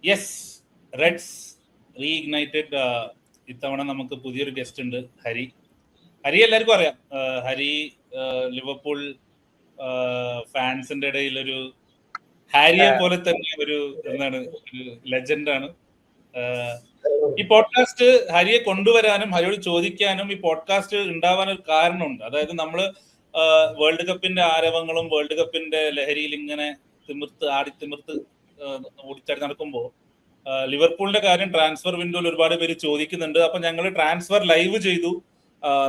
Yes, Reds റീഇഗ്നൈറ്റഡ്. ഇത്തവണ നമുക്ക് പുതിയൊരു ഗസ്റ്റ് ഉണ്ട്, ഹരി. ഹരി എല്ലാവർക്കും അറിയാം. ഹരി ലിവർപൂൾ ഫാൻസിന്റെ ഇടയിൽ ഒരു ഹാരിയെ പോലെ തന്നെ ഒരു എന്താണ് ഒരു ലെജൻഡാണ്. ഈ പോഡ്കാസ്റ്റ് ഹരിയെ കൊണ്ടുവരാനും ഹരിയോട് ചോദിക്കാനും ഈ പോഡ്കാസ്റ്റ് ഉണ്ടാവാൻ ഒരു കാരണമുണ്ട്. അതായത് നമ്മള് വേൾഡ് കപ്പിന്റെ ആരവങ്ങളും വേൾഡ് കപ്പിന്റെ ലഹരിയിൽ ഇങ്ങനെ തിമിർത്ത് ഓടിച്ചാടി നടക്കുമ്പോൾ ലിവർപൂളിന്റെ കാര്യം ട്രാൻസ്ഫർ വിൻഡോയിൽ ഒരുപാട് പേര് ചോദിക്കുന്നുണ്ട്. അപ്പൊ ഞങ്ങൾ ട്രാൻസ്ഫർ ലൈവ് ചെയ്തു.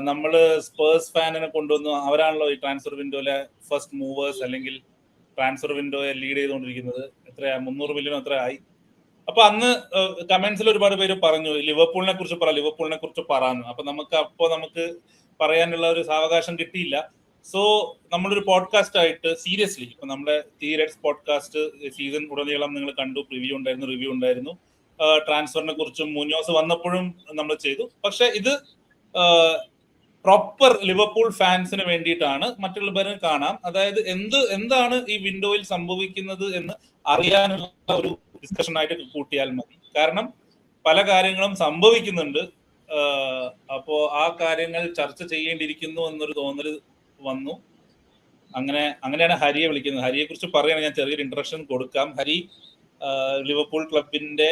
നമ്മള് സ്പേഴ്സ് ഫാനിനെ കൊണ്ടുവന്നു. അവരാണല്ലോ ഈ ട്രാൻസ്ഫർ വിൻഡോയിലെ ഫസ്റ്റ് മൂവേഴ്സ്, അല്ലെങ്കിൽ ട്രാൻസ്ഫർ വിൻഡോയെ ലീഡ് ചെയ്തുകൊണ്ടിരിക്കുന്നത്. എത്രയാ 300 മില്യൺ എത്ര ആയി. അപ്പൊ അന്ന് കമന്റ്സിൽ ഒരുപാട് പേര് പറഞ്ഞു ലിവർപൂളിനെ കുറിച്ച് പറയാന്ന്. അപ്പൊ നമുക്ക് പറയാനുള്ള ഒരു സാവകാശം കിട്ടിയില്ല. സോ നമ്മളൊരു പോഡ്കാസ്റ്റ് ആയിട്ട് സീരിയസ്ലി ഇപ്പൊ നമ്മുടെ തി റെഡ്സ് പോഡ്കാസ്റ്റ് സീസൺ ഉടനീളം നിങ്ങൾ കണ്ടു, റിവ്യൂ ഉണ്ടായിരുന്നു. ട്രാൻസ്ഫറിനെ കുറിച്ചും മുന്നോസ് വന്നപ്പോഴും നമ്മൾ ചെയ്തു. പക്ഷെ ഇത് പ്രോപ്പർ ലിവർപൂൾ ഫാൻസിന് വേണ്ടിയിട്ടാണ്, മറ്റുള്ളവരും കാണാം. അതായത് എന്താണ് ഈ വിൻഡോയിൽ സംഭവിക്കുന്നത് എന്ന് അറിയാനുള്ള ഒരു ഡിസ്കഷൻ ആയിട്ട് കൂട്ടിയാൽ മതി. കാരണം പല കാര്യങ്ങളും സംഭവിക്കുന്നുണ്ട്. അപ്പോ ആ കാര്യങ്ങൾ ചർച്ച ചെയ്യേണ്ടിയിരിക്കുന്നു എന്നൊരു തോന്നൽ വന്നു. അങ്ങനെയാണ് ഹരിയെ വിളിക്കുന്നത്. ഹരിയെ കുറിച്ച് പറയുകയാണെങ്കിൽ ഞാൻ ചെറിയൊരു ഇൻട്രഡക്ഷൻ കൊടുക്കാം. ഹരി ലിവർപൂൾ ക്ലബിന്റെ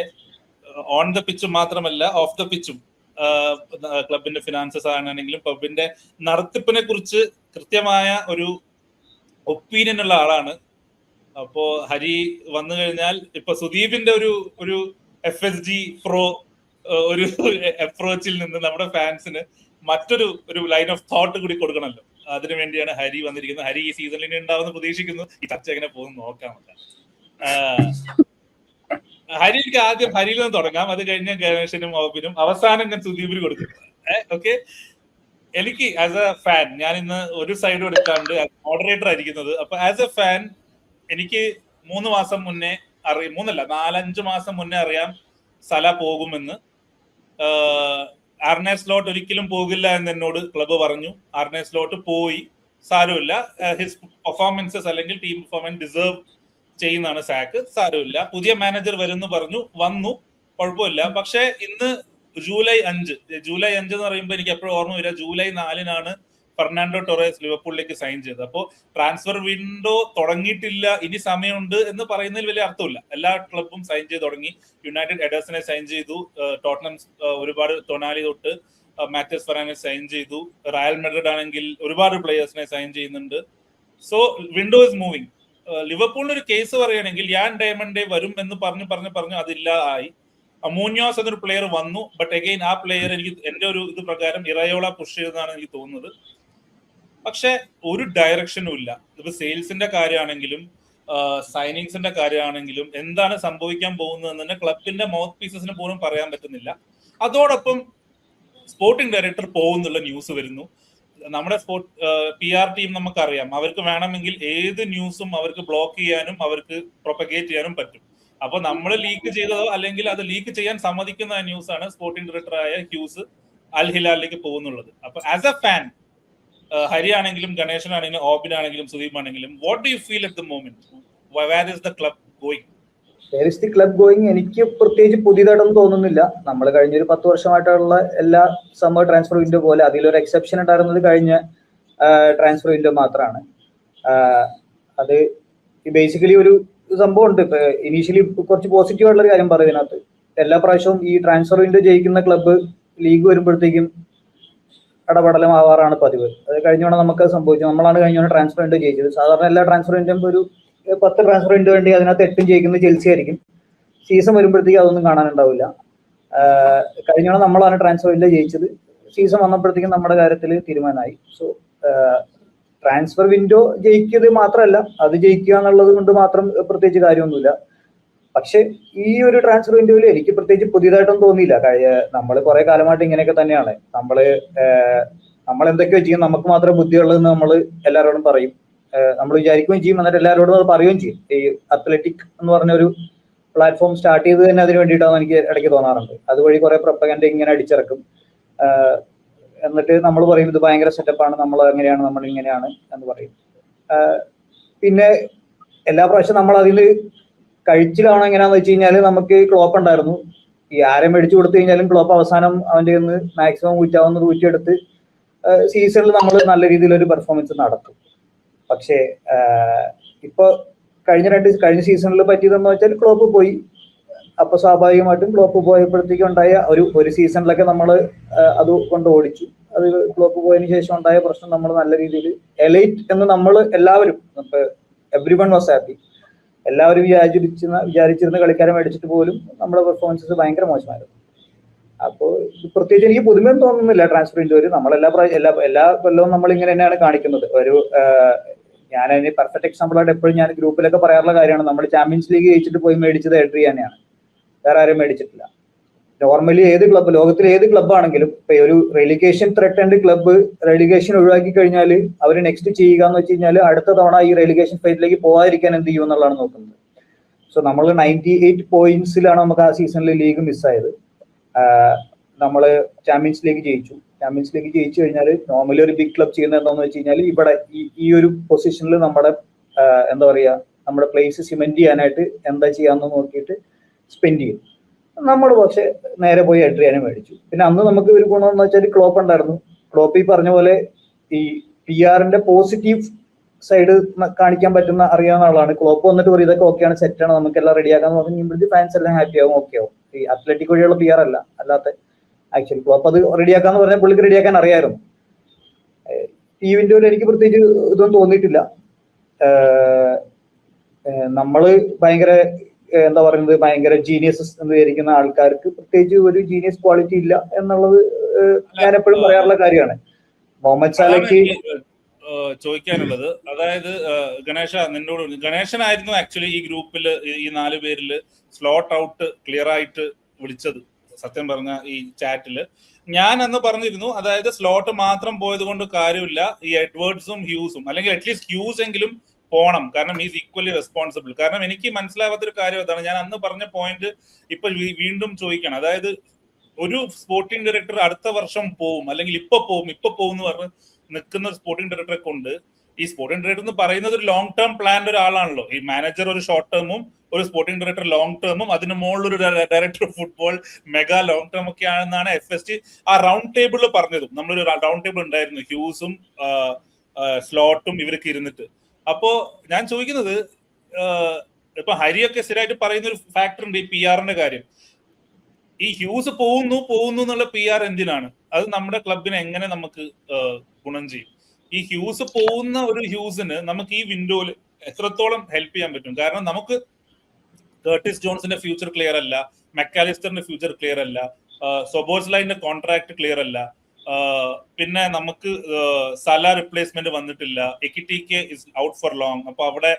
ഓൺ ദ പിച്ചും മാത്രമല്ല ഓഫ് ദ പിച്ചും ക്ലബിന്റെ ഫിനാൻസസ് ആണെങ്കിലും ക്ലബിന്റെ നടത്തിപ്പിനെ കുറിച്ച് കൃത്യമായ ഒരു ഒപ്പീനിയൻ ഉള്ള ആളാണ്. അപ്പോ ഹരി വന്നു കഴിഞ്ഞാൽ ഇപ്പൊ സുദീപിന്റെ ഒരു FSG പ്രോ ഒരു അപ്രോച്ചിൽ നിന്ന് നമ്മുടെ ഫാൻസിന് മറ്റൊരു ലൈൻ ഓഫ് തോട്ട് കൂടി കൊടുക്കണമല്ലോ. അതിനു വേണ്ടിയാണ് ഹരി വന്നിരിക്കുന്നത്. ഹരി ഈ സീസണിൽ ഇനി ഉണ്ടാവുമെന്ന് പ്രതീക്ഷിക്കുന്നു. ഈ ചർച്ച എങ്ങനെ പോകുന്നു നോക്കാമല്ല. ഹരിക്ക് ആദ്യം ഹരിയിൽ നിന്ന് തുടങ്ങാം, അത് കഴിഞ്ഞ ഗണേശനും ഓബിനും, അവസാനം ഞാൻ സുദീപിന് കൊടുക്കും. ഓക്കെ, എനിക്ക് ആസ് എ ഫാൻ, ഞാൻ ഇന്ന് ഒരു സൈഡ് എടുക്കാണ്ട് മോഡറേറ്റർ ആയിരിക്കുന്നത്. അപ്പൊ ആസ് എ ഫാൻ എനിക്ക് 3 മാസം മുന്നേ 4-5 മാസം മുന്നേ അറിയാം സല പോകുമെന്ന്. ആർനെ സ്ലോട്ട് ഒരിക്കലും പോകില്ല എന്ന് എന്നോട് ക്ലബ്ബ് പറഞ്ഞു. ആർനെ സ്ലോട്ട് പോയി, സാരമില്ല, ഹിസ് പെർഫോമൻസസ് അല്ലെങ്കിൽ ടീം പെർഫോമൻസ് ഡിസേർവ് ചെയ്യുന്നതാണ് സാക്ക്, സാരമില്ല, പുതിയ മാനേജർ വരുന്നു പറഞ്ഞു, വന്നു, കുഴപ്പമില്ല. പക്ഷെ ഇന്ന് ജൂലൈ 5 എന്ന് പറയുമ്പോൾ എനിക്ക് എപ്പോഴും ഓർമ്മ വരിക, ജൂലൈ 4-നാണ് ഫെർണാണ്ടോ ടൊറേസ് ലിവർപൂളിലേക്ക് സൈൻ ചെയ്തത്. അപ്പോൾ ട്രാൻസ്ഫർ വിൻഡോ തുടങ്ങിയിട്ടില്ല, ഇനി സമയമുണ്ട് എന്ന് പറയുന്നതിൽ വലിയ അർത്ഥമില്ല. എല്ലാ ക്ലബും സൈൻ ചെയ്ത് തുടങ്ങി. യുണൈറ്റഡ് എഡേഴ്സിനെ സൈൻ ചെയ്തു, ടോട്ടനം ഒരുപാട് ടൊണാലി തൊട്ട് മാത്യസ് ഫെറാനെ സൈൻ ചെയ്തു, റയൽ മാഡ്രിഡ് ആണെങ്കിൽ ഒരുപാട് പ്ലേയേഴ്സിനെ സൈൻ ചെയ്യുന്നുണ്ട്. So window is moving. ലിവർപൂളിന് ഒരു കേസ് പറയുകയാണെങ്കിൽ യാൻ ഡയമണ്ടേ വരും എന്ന് പറഞ്ഞു അതില്ലാതായി. മൂഞ്ഞോസ് എന്നൊരു പ്ലെയർ വന്നു. ബട്ട് അഗെയിൻ ആ പ്ലെയർ എന്റെ ഒരു ഇത് പ്രകാരം ഇറയോള പുഷ് ചെയ്തതാണ് എനിക്ക് തോന്നുന്നത്. പക്ഷെ ഒരു ഡയറക്ഷനും ഇല്ല. ഇപ്പൊ സെയിൽസിന്റെ കാര്യമാണെങ്കിലും സൈനിങ്സിന്റെ കാര്യമാണെങ്കിലും എന്താണ് സംഭവിക്കാൻ പോകുന്നതെന്ന് തന്നെ ക്ലബിന്റെ മൗത്ത് പീസസിന് പോലും പറയാൻ പറ്റുന്നില്ല. അതോടൊപ്പം സ്പോർട്ടിംഗ് ഡയറക്ടർ പോകുന്നുള്ള ന്യൂസ് വരുന്നു. നമ്മുടെ PR ടീം നമുക്കറിയാം, അവർക്ക് വേണമെങ്കിൽ ഏത് ന്യൂസും അവർക്ക് ബ്ലോക്ക് ചെയ്യാനും അവർക്ക് പ്രൊപ്പഗേറ്റ് ചെയ്യാനും പറ്റും. അപ്പൊ നമ്മൾ ലീക്ക് ചെയ്തതോ അല്ലെങ്കിൽ അത് ലീക്ക് ചെയ്യാൻ സമ്മതിക്കുന്ന ന്യൂസാണ് സ്പോർട്ടിംഗ് ഡയറക്ടറായ ഹ്യൂസ് അൽ ഹിലാലിലേക്ക് പോകുന്നുള്ളത്. അപ്പൊ ആസ് എ ഫാൻ, ഹരി ആണെങ്കിലും ഗണേശനാണെങ്കിലും ഓബിനാണെങ്കിലും സുദീപ് ആണെങ്കിലും, what do you feel at the moment? Where is the club going? Where is the club going? എനിക്ക് പ്രത്യേകിച്ച് പുതിയതായിട്ടൊന്നും തോന്നുന്നില്ല. നമ്മൾ കഴിഞ്ഞൊരു 10 വർഷമായിട്ടുള്ള എല്ലാ സമ്മർ ട്രാൻസ്ഫർ വിൻഡോ പോലെ അതിലൊരു എക്സെപ്ഷൻ ഉണ്ടായിരുന്നത് കഴിഞ്ഞ ട്രാൻസ്ഫർ വിൻഡോ മാത്രമാണ്. അത് ബേസിക്കലി ഒരു സംഭവം ഉണ്ട്. ഇപ്പൊ ഇനീഷ്യലി കുറച്ച് പോസിറ്റീവ് ആയിട്ടുള്ള കാര്യം പറയുന്നതിനകത്ത്, എല്ലാ പ്രാവശ്യവും ഈ ട്രാൻസ്ഫർ വിൻഡോ ജയിക്കുന്ന ക്ലബ്ബ് ലീഗ് വരുമ്പോഴത്തേക്കും ഇടപെടലമാവാറാണ് പതിവ്. അത് കഴിഞ്ഞോണം നമുക്ക് സംഭവിച്ചു. നമ്മളാണ് കഴിഞ്ഞോണം ട്രാൻസ്ഫർ വിൻഡോ ജയിച്ചത്. സാധാരണ എല്ലാ ട്രാൻസ്ഫർ വിൻഡോ ഒരു 10 ട്രാൻസ്ഫർ വിൻഡോ വേണ്ടി അതിനകത്ത് 8 ജയിക്കുന്നത് ചെൽസി ആയിരിക്കും. സീസൺ വരുമ്പോഴത്തേക്കും അതൊന്നും കാണാനുണ്ടാവില്ല. കഴിഞ്ഞോണം നമ്മളാണ് ട്രാൻസ്ഫർ വിൻഡോ ജയിച്ചത്. സീസൺ വന്നപ്പോഴത്തേക്കും നമ്മുടെ കാര്യത്തിൽ തീരുമാനമായി. സോ ട്രാൻസ്ഫർ വിൻഡോ ജയിക്കുന്നത് മാത്രമല്ല, അത് ജയിക്കുക എന്നുള്ളത് കൊണ്ട് മാത്രം പ്രത്യേകിച്ച് കാര്യമൊന്നുമില്ല. പക്ഷെ ഈ ഒരു ട്രാൻസ്ഫർ വിൻഡോയിൽ എനിക്ക് പ്രത്യേകിച്ച് പുതിയതായിട്ടൊന്നും തോന്നിയില്ല. നമ്മൾ കുറെ കാലമായിട്ട് ഇങ്ങനെയൊക്കെ തന്നെയാണ്. നമ്മൾ എന്തൊക്കെയോ ചെയ്യും, നമുക്ക് മാത്രമേ ബുദ്ധിയുള്ളതെന്ന് നമ്മൾ എല്ലാവരോടും പറയും. നമ്മൾ വിചാരിക്കുകയും ചെയ്യും, എന്നിട്ട് എല്ലാവരോടും അത് പറയുകയും ചെയ്യും. ഈ അത്ലറ്റിക് എന്ന് പറഞ്ഞൊരു പ്ലാറ്റ്ഫോം സ്റ്റാർട്ട് ചെയ്ത് തന്നെ അതിന് വേണ്ടിയിട്ടാണ് എനിക്ക് ഇടയ്ക്ക് തോന്നാറുണ്ട്. അതുവഴി കുറെ പ്രൊപ്പഗൻഡ ഇങ്ങനെ അടിച്ചിറക്കും. എന്നിട്ട് നമ്മൾ പറയും ഇത് ഭയങ്കര സെറ്റപ്പാണ്, നമ്മൾ അങ്ങനെയാണ്, നമ്മൾ ഇങ്ങനെയാണ് എന്ന് പറയും. പിന്നെ എല്ലാ പ്രാവശ്യം നമ്മൾ അതിൽ കഴിച്ചിലാവണം എങ്ങനെയാന്ന് വെച്ച് കഴിഞ്ഞാൽ നമുക്ക് ക്ലോപ്പ് ഉണ്ടായിരുന്നു. ഈ ആരെ മേടിച്ചു കൊടുത്തു കഴിഞ്ഞാലും ക്ലോപ്പ് അവസാനം അവന്റെ നിന്ന് മാക്സിമം ഊറ്റാവുന്നത് ഊറ്റിയെടുത്ത് സീസണിൽ നമ്മൾ നല്ല രീതിയിൽ ഒരു പെർഫോമൻസ് നടത്തും. പക്ഷേ ഇപ്പൊ കഴിഞ്ഞ സീസണിൽ പറ്റിയതെന്ന് വെച്ചാൽ ക്ലോപ്പ് പോയി. അപ്പൊ സ്വാഭാവികമായിട്ടും ക്ലോപ്പ് പോയപ്പോഴത്തേക്കും ഉണ്ടായ ഒരു സീസണിലൊക്കെ നമ്മൾ അത് കൊണ്ട് ഓടിച്ചു. അത് ക്ലോപ്പ് പോയതിനു ശേഷം ഉണ്ടായ പ്രശ്നം നമ്മൾ നല്ല രീതിയിൽ എലൈറ്റ് എന്ന് നമ്മൾ എല്ലാവരും എവ്രി വൺ വാസ് ഹാപ്പി. എല്ലാവരും വിചാരിച്ചിരുന്ന കളിക്കാരെ മേടിച്ചിട്ട് പോലും നമ്മുടെ പെർഫോമൻസസ് ഭയങ്കര മോശമായിരുന്നു. അപ്പോൾ പ്രത്യേകിച്ച് എനിക്ക് പുതുമയും തോന്നുന്നില്ല ട്രാൻസ്ഫർ വിൻഡോയിൽ. എല്ലാ കൊല്ലവും നമ്മൾ ഇങ്ങനെ തന്നെയാണ് കാണിക്കുന്നത്. ഞാൻ അതിന് പെർഫെക്റ്റ് എക്സാമ്പിൾ ആയിട്ട് എപ്പോഴും ഞാൻ ഗ്രൂപ്പിലൊക്കെ പറയാറുള്ള കാര്യമാണ്, നമ്മൾ ചാമ്പ്യൻസ് ലീഗ് ജയിച്ചിട്ട് പോയി മേടിച്ചത് എഡ്രിയാനെയാണ്, വേറെ ആരും മേടിച്ചിട്ടില്ല. നോർമലി ലോകത്തിലെ ഏത് ക്ലബ്ബാണെങ്കിലും ഇപ്പൊ ഒരു റെലിഗേഷൻ ത്രെറ്റൻഡ് ക്ലബ്ബ് റെലിഗേഷൻ ഒഴിവാക്കി കഴിഞ്ഞാൽ അവർ നെക്സ്റ്റ് ചെയ്യുക എന്ന് വെച്ച് കഴിഞ്ഞാൽ അടുത്ത തവണ ഈ റെലിഗേഷൻ ഫൈറ്റിലേക്ക് പോകാതിരിക്കാൻ എന്ത് ചെയ്യും എന്നുള്ളതാണ് നോക്കുന്നത്. സോ നമ്മൾ 98 പോയിന്റ്സിലാണ് നമുക്ക് ആ സീസണിൽ ലീഗ് മിസ്സായത്. നമ്മൾ ചാമ്പ്യൻസ് ലീഗ് ജയിച്ചു. ചാമ്പ്യൻസ് ലീഗ് ജയിച്ചു കഴിഞ്ഞാൽ നോർമലി ഒരു ബിഗ് ക്ലബ് ചെയ്യുന്നത് എന്താണെന്ന് വെച്ച് കഴിഞ്ഞാൽ ഇവിടെ ഈ ഒരു പൊസിഷനിൽ നമ്മുടെ എന്താ പറയുക, നമ്മുടെ പ്ലേസ് സിമെന്റ് ചെയ്യാനായിട്ട് എന്താ ചെയ്യാന്ന് നോക്കിയിട്ട് സ്പെൻഡ് ചെയ്യും. നമ്മൾ പക്ഷെ നേരെ പോയി എഡ്രിയാനെ മേടിച്ചു. പിന്നെ അന്ന് നമുക്ക് ഒരു ഗുണം എന്ന് വെച്ചാൽ ക്ലോപ്പ് ഉണ്ടായിരുന്നു. ക്ലോപ്പ് ഈ പറഞ്ഞ പോലെ ഈ PR-ന്റെ പോസിറ്റീവ് സൈഡ് കാണിക്കാൻ പറ്റുന്ന അറിയാവുന്ന ആളാണ്. ക്ലോപ്പ് വന്നിട്ട് പറയും ഇതൊക്കെ ഓക്കെയാണ്, സെറ്റാണ്, നമുക്കെല്ലാം റെഡിയാക്കാന്ന് പറഞ്ഞ് ഫാൻസ് എല്ലാം ഹാപ്പി ആവും, ഓക്കെ ആവും. ഈ അത്ലറ്റിക് വഴിയുള്ള PR അല്ലാത്ത ആക്ച്വലി ക്ലോപ്പ് അത് റെഡിയാക്കാന്ന് പറഞ്ഞാൽ പുള്ളിക്ക് റെഡിയാക്കാൻ അറിയാമായിരുന്നു. ഈ വിൻഡോയിൽ എനിക്ക് പ്രത്യേകിച്ച് ഇതൊന്നും തോന്നിയിട്ടില്ല. നമ്മള് ഭയങ്കര എന്താ പറയുന്നത്, ഭയങ്കര ജീനിയസസ് എന്ന് വിചാരിക്കുന്ന ആൾക്കാർക്ക് പ്രത്യേകിച്ച് ഒരു ജീനിയസ് ക്വാളിറ്റി ഇല്ല എന്നുള്ളത് ഞാൻ എപ്പോഴും പറയാറുള്ള കാര്യമാണ്. മുഹമ്മദ് സാലയ്ക്ക് ചോദിക്കാനുള്ളത്, അതായത് ഗണേശനായിരുന്നു ആക്ച്വലി ഈ ഗ്രൂപ്പിൽ ഈ 4 പേരിൽ സ്ലോട്ട് ഔട്ട് ക്ലിയർ ആയിട്ട് വിളിച്ചത്. സത്യം പറഞ്ഞ ഈ ചാറ്റില് ഞാൻ അന്ന് പറഞ്ഞിരുന്നു, അതായത് സ്ലോട്ട് മാത്രം പോയത് കൊണ്ട് കാര്യമില്ല, ഈ എഡ്വേർഡ്സും ഹ്യൂസും അല്ലെങ്കിൽ അറ്റ്ലീസ്റ്റ് ഹ്യൂസ് എങ്കിലും പോണം, കാരണം ഈസ് ഈക്വലി റെസ്പോൺസിബിൾ. കാരണം എനിക്ക് മനസ്സിലാവാത്തൊരു കാര്യം അതാണ്, ഞാൻ അന്ന് പറഞ്ഞ പോയിന്റ് ഇപ്പൊ വീണ്ടും ചോദിക്കണം. അതായത് ഒരു സ്പോർട്ടിംഗ് ഡയറക്ടർ അടുത്ത വർഷം പോവും അല്ലെങ്കിൽ ഇപ്പൊ പോവും എന്ന് പറഞ്ഞ് നിൽക്കുന്ന ഒരു സ്പോർട്ടിംഗ് ഡയറക്ടറെ കൊണ്ട്, ഈ സ്പോർട്ടിംഗ് ഡയറക്ടർ എന്ന് പറയുന്നത് ഒരു ലോങ് ടേം പ്ലാന്റെ ഒരാളാണല്ലോ. ഈ മാനേജർ ഒരു ഷോർട്ട് ടേമും ഒരു സ്പോർട്ടിംഗ് ഡയറക്ടർ ലോങ് ടേമും അതിന് മുകളിലൊരു director of football mega long term ഒക്കെ ആണെന്നാണ് FST ആ റൗണ്ട് ടേബിളിൽ പറഞ്ഞതും. നമ്മളൊരു റൗണ്ട് ടേബിൾ ഉണ്ടായിരുന്നു, ഹ്യൂസും സ്ലോട്ടും ഇവർക്ക് ഇരുന്നിട്ട്. അപ്പോ ഞാൻ ചോദിക്കുന്നത്, ഇപ്പൊ ഹരിയൊക്കെ സ്ഥിരമായിട്ട് പറയുന്ന ഒരു ഫാക്ടർ ഉണ്ട് ഈ PR-ന്റെ കാര്യം. ഈ ഹ്യൂസ് പോകുന്നു എന്നുള്ള PR എന്തിനാണ്? അത് നമ്മുടെ ക്ലബിനെ എങ്ങനെ നമുക്ക് ഗുണം ചെയ്യും? ഈ ഹ്യൂസ് പോകുന്ന ഒരു ഹ്യൂസിന് നമുക്ക് ഈ വിൻഡോയിൽ എത്രത്തോളം ഹെൽപ്പ് ചെയ്യാൻ പറ്റും? കാരണം നമുക്ക് കർട്ടിസ് ജോൺസിന്റെ ഫ്യൂച്ചർ ക്ലിയർ അല്ല, മെക്കാലിസ്റ്ററിന്റെ ഫ്യൂച്ചർ ക്ലിയർ അല്ല, സൊബോസ്ലൈന്റെ കോൺട്രാക്ട് ക്ലിയർ അല്ല, പിന്നെ നമുക്ക് സല റിപ്ലേസ്മെന്റ് വന്നിട്ടില്ല, എക്കിറ്റിക്ക് ഇസ് ഔട്ട് ഫോർ ലോങ്, അപ്പൊ അവിടെ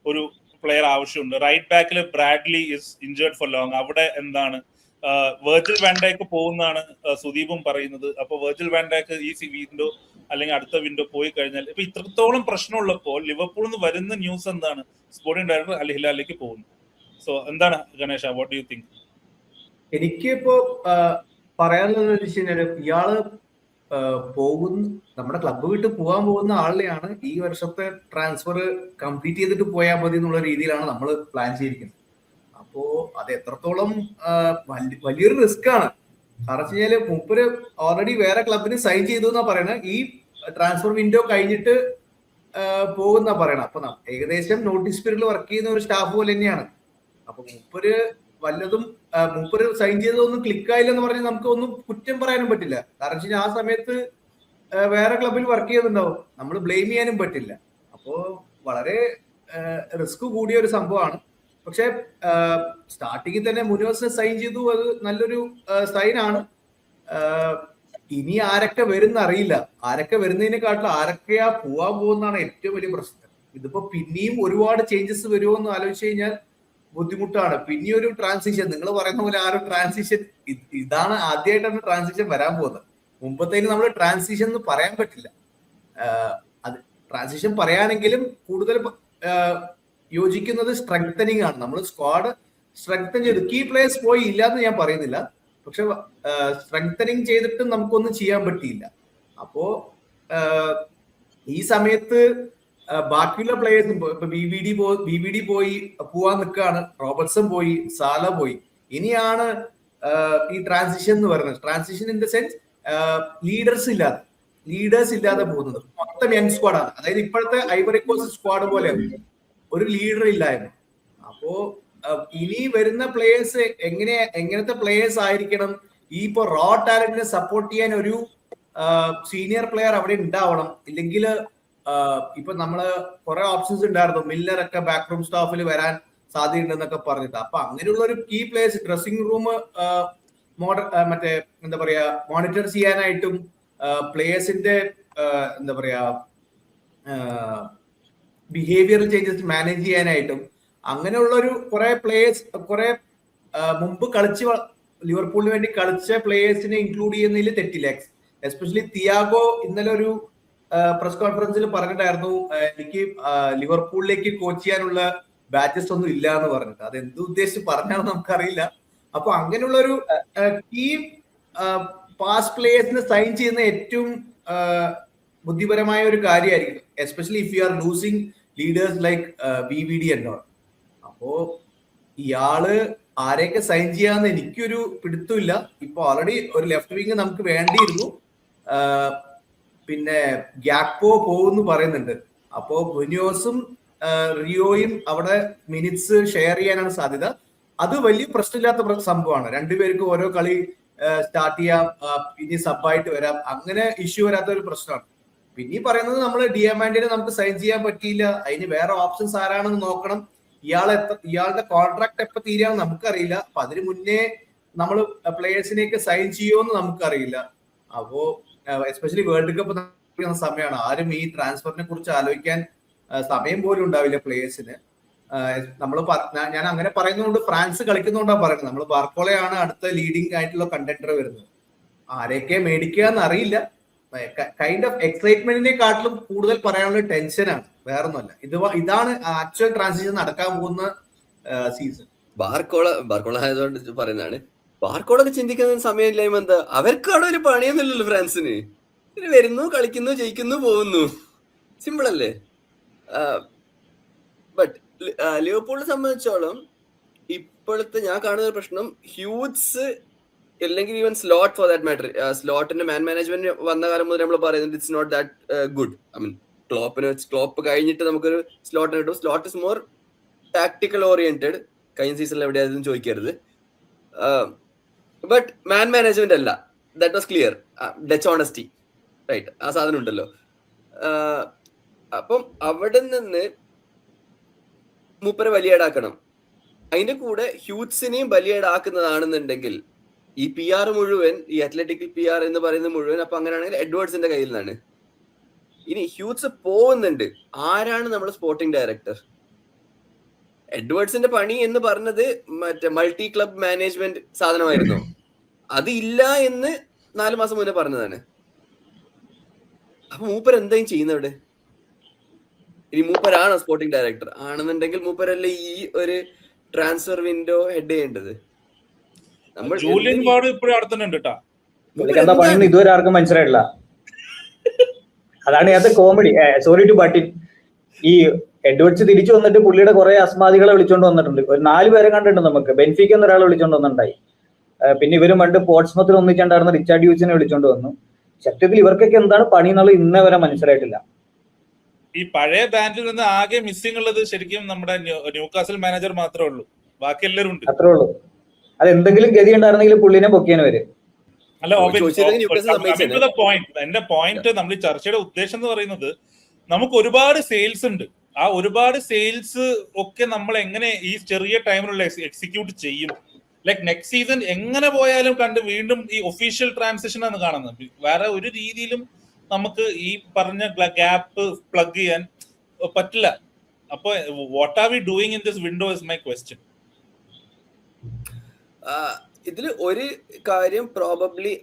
ഒരു പ്ലെയർ ആവശ്യമുണ്ട്. റൈറ്റ് ബാക്കിൽ Bradley is injured for long, അവിടെ എന്താണ്? വെർജിൽ വാൻഡൈക്ക് പോകുന്നതാണ് സുദീപും പറയുന്നത്. അപ്പൊ വെർജിൽ വാൻഡൈക്ക് ഈ വിൻഡോ അല്ലെങ്കിൽ അടുത്ത വിൻഡോ പോയി കഴിഞ്ഞാൽ, ഇപ്പൊ ഇത്രത്തോളം പ്രശ്നമുള്ളപ്പോൾ ലിവർപൂളിൽ നിന്ന് വരുന്ന ന്യൂസ് എന്താണ്? സ്പോർട്ടിംഗ് ഡയറക്ടർ അൽ ഹിലാലിലേക്ക് പോകുന്നു. സോ എന്താണ് ഗണേഷ, വാട്ട് ഡു യു തിങ്ക്? എനിക്കിപ്പോ പറയാനുള്ളത് വെച്ച് കഴിഞ്ഞാല്, ഇയാള് നമ്മുടെ ക്ലബ്ബ് വിട്ട് പോകാൻ പോകുന്ന ആളിനെയാണ് ഈ വർഷത്തെ ട്രാൻസ്ഫർ കംപ്ലീറ്റ് ചെയ്തിട്ട് പോയാൽ മതി എന്നുള്ള രീതിയിലാണ് നമ്മൾ പ്ലാൻ ചെയ്തിരിക്കുന്നത്. അപ്പോ അത് എത്രത്തോളം വലിയൊരു റിസ്ക് ആണ്. കാരണം വെച്ച് കഴിഞ്ഞാല് മൂപ്പര് ഓൾറെഡി വേറെ ക്ലബിന് സൈൻ ചെയ്തു എന്നാ പറയണത്. ഈ ട്രാൻസ്ഫർ വിൻഡോ കഴിഞ്ഞിട്ട് പോകുന്ന പറയണം. അപ്പൊ ഏകദേശം നോട്ടീസ് പീരീഡിൽ വർക്ക് ചെയ്യുന്ന ഒരു സ്റ്റാഫ് പോലെ തന്നെയാണ്. അപ്പൊ മൂപ്പര് സൈൻ ചെയ്തതൊന്നും ക്ലിക്ക് ആയില്ലെന്ന് പറഞ്ഞാൽ നമുക്ക് ഒന്നും കുറ്റം പറയാനും പറ്റില്ല. കാരണം വെച്ചാൽ ആ സമയത്ത് വേറെ ക്ലബിൽ വർക്ക് ചെയ്തിട്ടുണ്ടാവും, നമ്മൾ ബ്ലെയിം ചെയ്യാനും പറ്റില്ല. അപ്പോ വളരെ റിസ്ക് കൂടിയ ഒരു സംഭവമാണ്. പക്ഷെ സ്റ്റാർട്ടിങ്ങിൽ തന്നെ മുനോസിനെ സൈൻ ചെയ്തു, അത് നല്ലൊരു സൈനാണ്. ഇനി ആരൊക്കെ വരുന്ന അറിയില്ല. ആരൊക്കെ വരുന്നതിനെക്കാട്ടിലും ആരൊക്കെയാ പോവാൻ പോകുന്നതാണ് ഏറ്റവും വലിയ പ്രശ്നം. ഇതിപ്പോ പിന്നെയും ഒരുപാട് ചേഞ്ചസ് വരുമോ എന്ന് ആലോചിച്ച് കഴിഞ്ഞാൽ ബുദ്ധിമുട്ടാണ്. പിന്നെ ഒരു ട്രാൻസിഷൻ, നിങ്ങൾ പറയുന്ന പോലെ ആ ഒരു ട്രാൻസിഷൻ, ഇതാണ് ആദ്യമായിട്ടാണ് ട്രാൻസിഷൻ വരാൻ പോകുന്നത്. മുമ്പത്തേന് നമ്മൾ ട്രാൻസിഷൻ എന്ന് പറയാൻ പറ്റില്ല. അത് ട്രാൻസിഷൻ പറയാനെങ്കിലും കൂടുതൽ യോജിക്കുന്നത് സ്ട്രെങ്തനിങ് ആണ്. നമ്മൾ സ്ക്വാഡ് സ്ട്രെങ്തൻ ചെയ്തു, കീ പ്ലേയേഴ്സ് പോയി ഇല്ലാന്ന് ഞാൻ പറയുന്നില്ല, പക്ഷെ സ്ട്രെങ്തനിങ് ചെയ്തിട്ടും നമുക്കൊന്നും ചെയ്യാൻ പറ്റിയില്ല. അപ്പോ ഈ സമയത്ത് ബാക്കിയുള്ള പ്ലേയേഴ്സും ഇപ്പൊ ബി വി ഡി പോവാൻ നിൽക്കുകയാണ്, റോബർട്ട്സൺ പോയി, സാല പോയി. ഇനിയാണ് ഈ ട്രാൻസിഷൻ എന്ന് പറയുന്നത്. Transition in the sense leaders ഇല്ലാതെ പോകുന്നത്. മൊത്തം യങ് സ്ക്വാഡാണ്. അതായത് ഇപ്പോഴത്തെ ഐവറി കോസ്റ്റ് സ്ക്വാഡ് പോലെ ഒരു ലീഡർ ഇല്ലായിരുന്നു. അപ്പോ ഇനി വരുന്ന പ്ലേയേഴ്സ് എങ്ങനത്തെ പ്ലേയേഴ്സ് ആയിരിക്കണം? ഈ ഇപ്പൊ റോ ടാലന്റിനെ സപ്പോർട്ട് ചെയ്യാൻ ഒരു സീനിയർ പ്ലെയർ അവിടെ ഉണ്ടാവണം. ഇല്ലെങ്കിൽ ഇപ്പൊ നമ്മള് കുറെ ഓപ്ഷൻസ് ഉണ്ടായിരുന്നു, മില്ലർ ഒക്കെ ബാക്ക് റൂം സ്റ്റാഫിൽ വരാൻ സാധ്യതയുണ്ടെന്നൊക്കെ പറഞ്ഞിട്ട്. അപ്പൊ അങ്ങനെയുള്ള ഒരു കീ പ്ലേയേഴ്സ് ഡ്രസ്സിംഗ് റൂം മറ്റേ എന്താ പറയാ മോണിറ്റർ ചെയ്യാനായിട്ടും പ്ലേയേഴ്സിന്റെ എന്താ പറയാ ബിഹേവിയറൽ ചേഞ്ചസ് മാനേജ് ചെയ്യാനായിട്ടും അങ്ങനെയുള്ള ഒരു കുറെ പ്ലേയേഴ്സ് കുറെ മുമ്പ് ലിവർപൂളിന് വേണ്ടി കളിച്ച പ്ലേയേഴ്സിനെ ഇൻക്ലൂഡ് ചെയ്യുന്നതിൽ തെറ്റില്ല. എസ്പെഷ്യലി തിയാഗോ ഇന്നലെ ഒരു പ്രസ് കോൺഫറൻസിൽ പറഞ്ഞിട്ടായിരുന്നു, എനിക്ക് ലിവർപൂളിലേക്ക് കോച്ച് ചെയ്യാനുള്ള ബാച്ചസ് ഒന്നും ഇല്ല എന്ന് പറഞ്ഞിട്ട്. അത് എന്ത് ഉദ്ദേശിച്ച് പറഞ്ഞാണെന്ന് നമുക്കറിയില്ല. അപ്പൊ അങ്ങനെയുള്ള ഒരു ഈ പാസ് പ്ലേയേഴ്സിനെ സൈൻ ചെയ്യുന്ന ഏറ്റവും ബുദ്ധിപരമായ ഒരു കാര്യമായിരിക്കും, especially if you are losing leaders like VVD എന്നോട്. അപ്പോ ഇയാള് ആരെയൊക്കെ സൈൻ ചെയ്യാന്ന് എനിക്കൊരു പിടുത്തമില്ല. ഇപ്പൊ ഓൾറെഡി ഒരു ലെഫ്റ്റ് വിങ് നമുക്ക് വേണ്ടിയിരുന്നു. പിന്നെ ഗ്യാക്പോ പോകുന്നു പറയുന്നുണ്ട്. അപ്പോ ബുനിയോസും റിയോയും അവിടെ മിനിറ്റ്സ് ഷെയർ ചെയ്യാനാണ് സാധ്യത. അത് വലിയ പ്രശ്നമില്ലാത്ത സംഭവമാണ്. രണ്ടുപേർക്കും ഓരോ കളി സ്റ്റാർട്ട് ചെയ്യാം, ഇനി സബായിട്ട് വരാം. അങ്ങനെ ഇഷ്യൂ വരാത്ത ഒരു പ്രശ്നമാണ്. പിന്നെ പറയുന്നത് നമ്മൾ ഡിയാമാൻഡിനെ നമുക്ക് സൈൻ ചെയ്യാൻ പറ്റിയില്ല, അതിന് വേറെ ഓപ്ഷൻസ് ആരാണെന്ന് നോക്കണം. ഇയാളുടെ കോൺട്രാക്ട് എപ്പോ തീരാന്ന് നമുക്കറിയില്ല. അപ്പൊ അതിന് മുന്നേ നമ്മൾ പ്ലേയേഴ്സിനെയൊക്കെ സൈൻ ചെയ്യുമോന്ന് നമുക്കറിയില്ല. അപ്പോ എസ്പെഷ്യലി വേൾഡ് കപ്പ് നടക്കുന്ന സമയമാണ്. ആരും ഈ ട്രാൻസ്ഫറിനെ കുറിച്ച് ആലോചിക്കാൻ സമയം പോലും ഉണ്ടാവില്ല പ്ലേയേഴ്സിന്. ഞാൻ അങ്ങനെ പറയുന്നതുകൊണ്ട് ഫ്രാൻസ് കളിക്കുന്നതുകൊണ്ടാണ് പറയുന്നത്. നമ്മൾ ബാർക്കോളയാണ് അടുത്ത ലീഡിംഗ് ആയിട്ടുള്ള കണ്ടന്റർ വരുന്നത്. ആരെയൊക്കെ മേടിക്കുക എന്ന് അറിയില്ല. കൈൻഡ് ഓഫ് എക്സൈറ്റ്മെന്റിനെക്കാട്ടിലും കൂടുതൽ പറയാനുള്ള ടെൻഷനാണ്, വേറൊന്നുമല്ല. ഇതാണ് ആക്ച്വൽ ട്രാൻസിഷൻ നടക്കാൻ പോകുന്ന സീസൺ. ബാർക്കോള ആയതുകൊണ്ട് പറയുന്നതാണ്. ബാർക്കോളൊക്കെ ചിന്തിക്കുന്ന സമയമില്ലായ്മ എന്താ? അവർക്ക് അവിടെ ഒരു പണിയൊന്നുമില്ലല്ലോ ഫ്രാൻസിന്. വരുന്നു, കളിക്കുന്നു, ജയിക്കുന്നു, പോകുന്നു. സിമ്പിൾ അല്ലേ? ബട്ട് ലിവർപൂളിനെ സംബന്ധിച്ചോളം ഇപ്പോഴത്തെ ഞാൻ കാണുന്ന പ്രശ്നം ഹ്യൂറ്റ്സ് അല്ലെങ്കിൽ even Slot for that matter. സ്ലോട്ടിന്റെ മാൻ മാനേജ്മെന്റ് വന്ന കാലം മുതൽ നമ്മൾ പറയുന്നത് it's not that good. I mean Klopp കഴിഞ്ഞിട്ട് നമുക്കൊരു സ്ലോട്ട് കിട്ടും. Slot is more tactical oriented. കഴിഞ്ഞ സീസണിൽ എവിടെയായിരുന്നു ചോദിക്കരുത്. ബട്ട് മാൻ മാനേജ്മെന്റ് അല്ല. That was clear. Dutch honesty, right? ആ സാധനം ഉണ്ടല്ലോ. അപ്പം അവിടെ നിന്ന് മൂപ്പരെ ബലിയേടാക്കണം. അതിന്റെ കൂടെ ഹ്യൂറ്റ്സിനെയും ബലിയേടാക്കുന്നതാണെന്നുണ്ടെങ്കിൽ ഈ PR മുഴുവൻ, ഈ അത്ലറ്റിക്കൽ PR എന്ന് പറയുന്നത് മുഴുവൻ, അപ്പൊ അങ്ങനെയാണെങ്കിൽ എഡ്വേർഡ്സിന്റെ കയ്യിൽ നിന്നാണ്. ഇനി ഹ്യൂറ്റ്സ് പോകുന്നുണ്ട്, ആരാണ് നമ്മുടെ സ്പോർട്ടിംഗ് ഡയറക്ടർ? എഡ്വേർഡ്സിന്റെ പണി എന്ന് പറഞ്ഞത് മറ്റേ മൾട്ടി ക്ലബ് മാനേജ്മെന്റ് സാധനമായിരുന്നു. അത് ഇല്ല എന്ന് 4 മാസം മുന്നേ പറഞ്ഞതാണ്. അപ്പൊ മൂപ്പർ എന്തായും ചെയ്യുന്നവിടെ? ഇനി മൂപ്പരാണോ സ്പോർട്ടിംഗ് ഡയറക്ടർ? ആണെന്നുണ്ടെങ്കിൽ മൂപ്പരല്ലേ ഈ ഒരു ട്രാൻസ്ഫർ വിൻഡോ ഹെഡ് ചെയ്യേണ്ടത്? ജൂലിയൻ വാർഡ് ഇപ്പോഴും അവിടെ തന്നെ ഉണ്ട് കേട്ടോ. എന്താ പണിന്ന് ഇതുവരെ ആർക്കും മനസ്സിലായിട്ടില്ല. അതാണ് ഇതിനകത്ത് കോമഡി. സോറി ടു ബട്ട് ഈ എഡ്വേർഡ്സ് തിരിച്ചു വന്നിട്ട് പുള്ളിയുടെ കുറെ അസ്മാദികളെ വിളിച്ചോണ്ട് വന്നിട്ടുണ്ട്. ഒരു 4 പേരെ കണ്ടിട്ടുണ്ട് നമുക്ക്. ബെൻഫിക്ക എന്നൊരാളെ വിളിച്ചോണ്ട് വന്നിട്ടുണ്ടായി. പിന്നെ ഇവരും പണ്ട് പോർട്സ്മത്തിൽ ഒന്നിച്ചുണ്ടായിരുന്ന റിച്ചാർഡ് ഹ്യൂസിനെ വിളിച്ചോണ്ട് വന്നു. സത്യത്തിൽ ഇവർക്കൊക്കെ എന്താണ് പണി എന്നുള്ളത് ഇന്നേ വരെ മനസ്സിലായിട്ടില്ല. ഈ പഴയ ബാൻഡിൽ നിന്ന് ആകെ മിസ്സിംഗ് ഉള്ളത് ശരിക്കും നമ്മുടെ ന്യൂകാസിൽ മാനേജർ മാത്രമേ ഉള്ളൂ. ബാക്കി എല്ലാവരും ഉണ്ട്. അത്രേ ഉള്ളൂ. അത് എന്തെങ്കിലും ഗതി ഉണ്ടായിരുന്നെങ്കിൽ പുള്ളിനെ പൊക്കിയാൻ വരും. അല്ല, എന്റെ പോയിന്റ് നമ്മൾ ഈ ചർച്ചയുടെ ഉദ്ദേശം എന്ന് പറയുന്നത്, നമുക്ക് ഒരുപാട് സെയിൽസ് ഉണ്ട്. ആ ഒരുപാട് സെയിൽസ് ഒക്കെ നമ്മൾ എങ്ങനെ ഈ ചെറിയ ടൈമിലുള്ള എക്സിക്യൂട്ട് ചെയ്യും? ലൈക് നെക്സ്റ്റ് സീസൺ എങ്ങനെ പോയാലും കണ്ട് വീണ്ടും ഈ ഒഫീഷ്യൽ ട്രാൻസിഷൻ ആണ് കാണുന്നത്. വേറെ ഒരു രീതിയിലും നമുക്ക് ഈ പറഞ്ഞ ഗ്യാപ്പ് പ്ലഗ് ചെയ്യാൻ പറ്റില്ല. അപ്പൊ what are V doing in this window is my question. ഇതിൽ ഒരു കാര്യം പ്രോബബ്ലി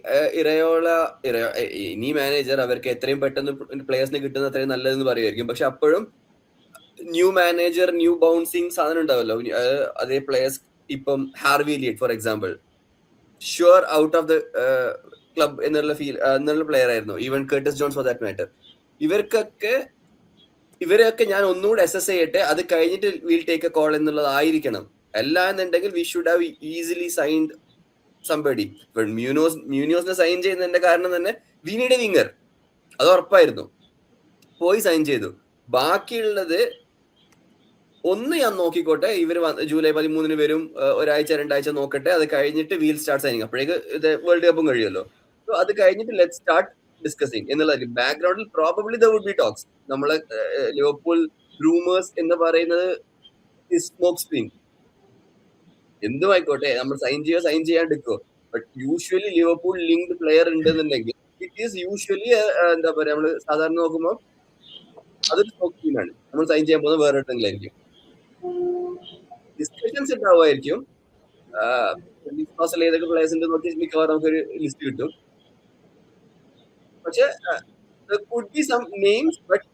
ഇനി മാനേജർ അവർക്ക് എത്രയും പെട്ടെന്ന് പ്ലേയേഴ്സിനെ കിട്ടുന്ന അത്രയും നല്ലതെന്ന് പറയുമായിരിക്കും. പക്ഷെ അപ്പോഴും ന്യൂ മാനേജർ, ന്യൂ ബൗൺസിങ് സാധനം ഉണ്ടാവല്ലോ. അതേ പ്ലേയേഴ്സ് ഇപ്പം Harvey Elliott for example, sure out of the club എന്നുള്ള പ്ലെയർ ആയിരുന്നു. Even Curtis Jones for that matter. ഇവർക്കൊക്കെ ഇവരെയൊക്കെ ഞാൻ ഒന്നുകൂടെ അസസ് ചെയ്യട്ടെ, അത് കഴിഞ്ഞിട്ട് വിൽ ടേക്ക് എ കോൾ എന്നുള്ളതായിരിക്കണം. അല്ല എന്നുണ്ടെങ്കിൽ we should have easily signed somebody. മ്യൂനോസിനെ സൈൻ ചെയ്യുന്നതിന്റെ കാരണം തന്നെ വി നീഡ് എ വിങ്ങർ, അത് ഉറപ്പായിരുന്നു. പോയി സൈൻ ചെയ്തു. ബാക്കിയുള്ളത് ഒന്ന് ഞാൻ നോക്കിക്കോട്ടെ, ഇവർ ജൂലൈ 13 വരും, ഒരാഴ്ച 2 ആഴ്ച നോക്കട്ടെ, അത് കഴിഞ്ഞിട്ട് വീൽ സ്റ്റാർട്ട് സൈനിങ്. അപ്പോഴേക്ക് ഇത് വേൾഡ് കപ്പും കഴിയുമല്ലോ. സോ അത് കഴിഞ്ഞിട്ട് ലെറ്റ് സ്റ്റാർട്ട് ഡിസ്കസിങ് എന്നുള്ളതായിരിക്കും. ബാക്ക്ഗ്രൗണ്ടിൽ probably there would be talks. നമ്മളെ ലിവർപൂൾ റൂമേഴ്സ് എന്ന് പറയുന്നത് സ്മോക്ക് സ്ക്രീൻ. എന്തും ആയിക്കോട്ടെ, നമ്മൾ സൈൻ ചെയ്യാണ്ടിരിക്കോ. But usually Liverpool linked player ഉണ്ടെന്നുണ്ടെങ്കിൽ ഇറ്റ് ഈസ് യൂഷ്വലി എന്താ പറയാ, നമ്മള് സാധാരണ നോക്കുമ്പോൾ അതൊരു സ്മോക്ക് സ്ക്രീനാണ്. നമ്മൾ സൈൻ ചെയ്യാൻ പോകുന്നത് വേറെ എവിടെയെങ്കിലായിരിക്കും. ഡിസ്കഷൻസ് ഉണ്ടാവുമായിരിക്കും. ഏതൊക്കെ പ്ലേയേഴ്സ് ഉണ്ട് നോക്കി മിക്കവാറും നമുക്കൊരു ലിസ്റ്റ് കിട്ടും. പക്ഷെ could be some names, but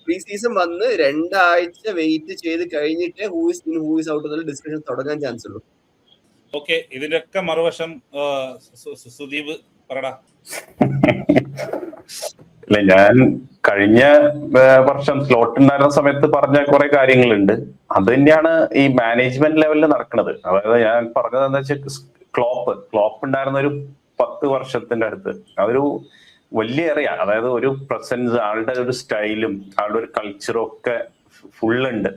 pre season വന്ന് 2 ആഴ്ച വെയിറ്റ് ചെയ്ത് കഴിഞ്ഞിട്ട് who is in who is out എന്നുള്ള ഡിസ്കഷൻ തുടങ്ങാൻ ചാൻസ് ഉള്ളൂ. ഓക്കെ, ഇതിന്റെ ഒക്കെ മറുവശം സുദീപ് പറടാ. അല്ല, ഞാൻ കഴിഞ്ഞ വർഷം സ്ലോട്ട് ഉണ്ടായിരുന്ന സമയത്ത് പറഞ്ഞ കുറെ കാര്യങ്ങളുണ്ട്. അത് തന്നെയാണ് ഈ മാനേജ്മെന്റ് ലെവലിൽ നടക്കുന്നത്. അതായത് ഞാൻ പറഞ്ഞത് എന്താ വെച്ചാൽ, ക്ലോപ്പ് ഉണ്ടായിരുന്ന ഒരു 10 വർഷത്തിന്റെ അടുത്ത് അതൊരു വലിയ ഏറിയ, അതായത് ഒരു പ്രസൻസ്, ആളുടെ ഒരു സ്റ്റൈലും ആളുടെ ഒരു കൾച്ചറും ഒക്കെ ഫുള്ളുണ്ട്.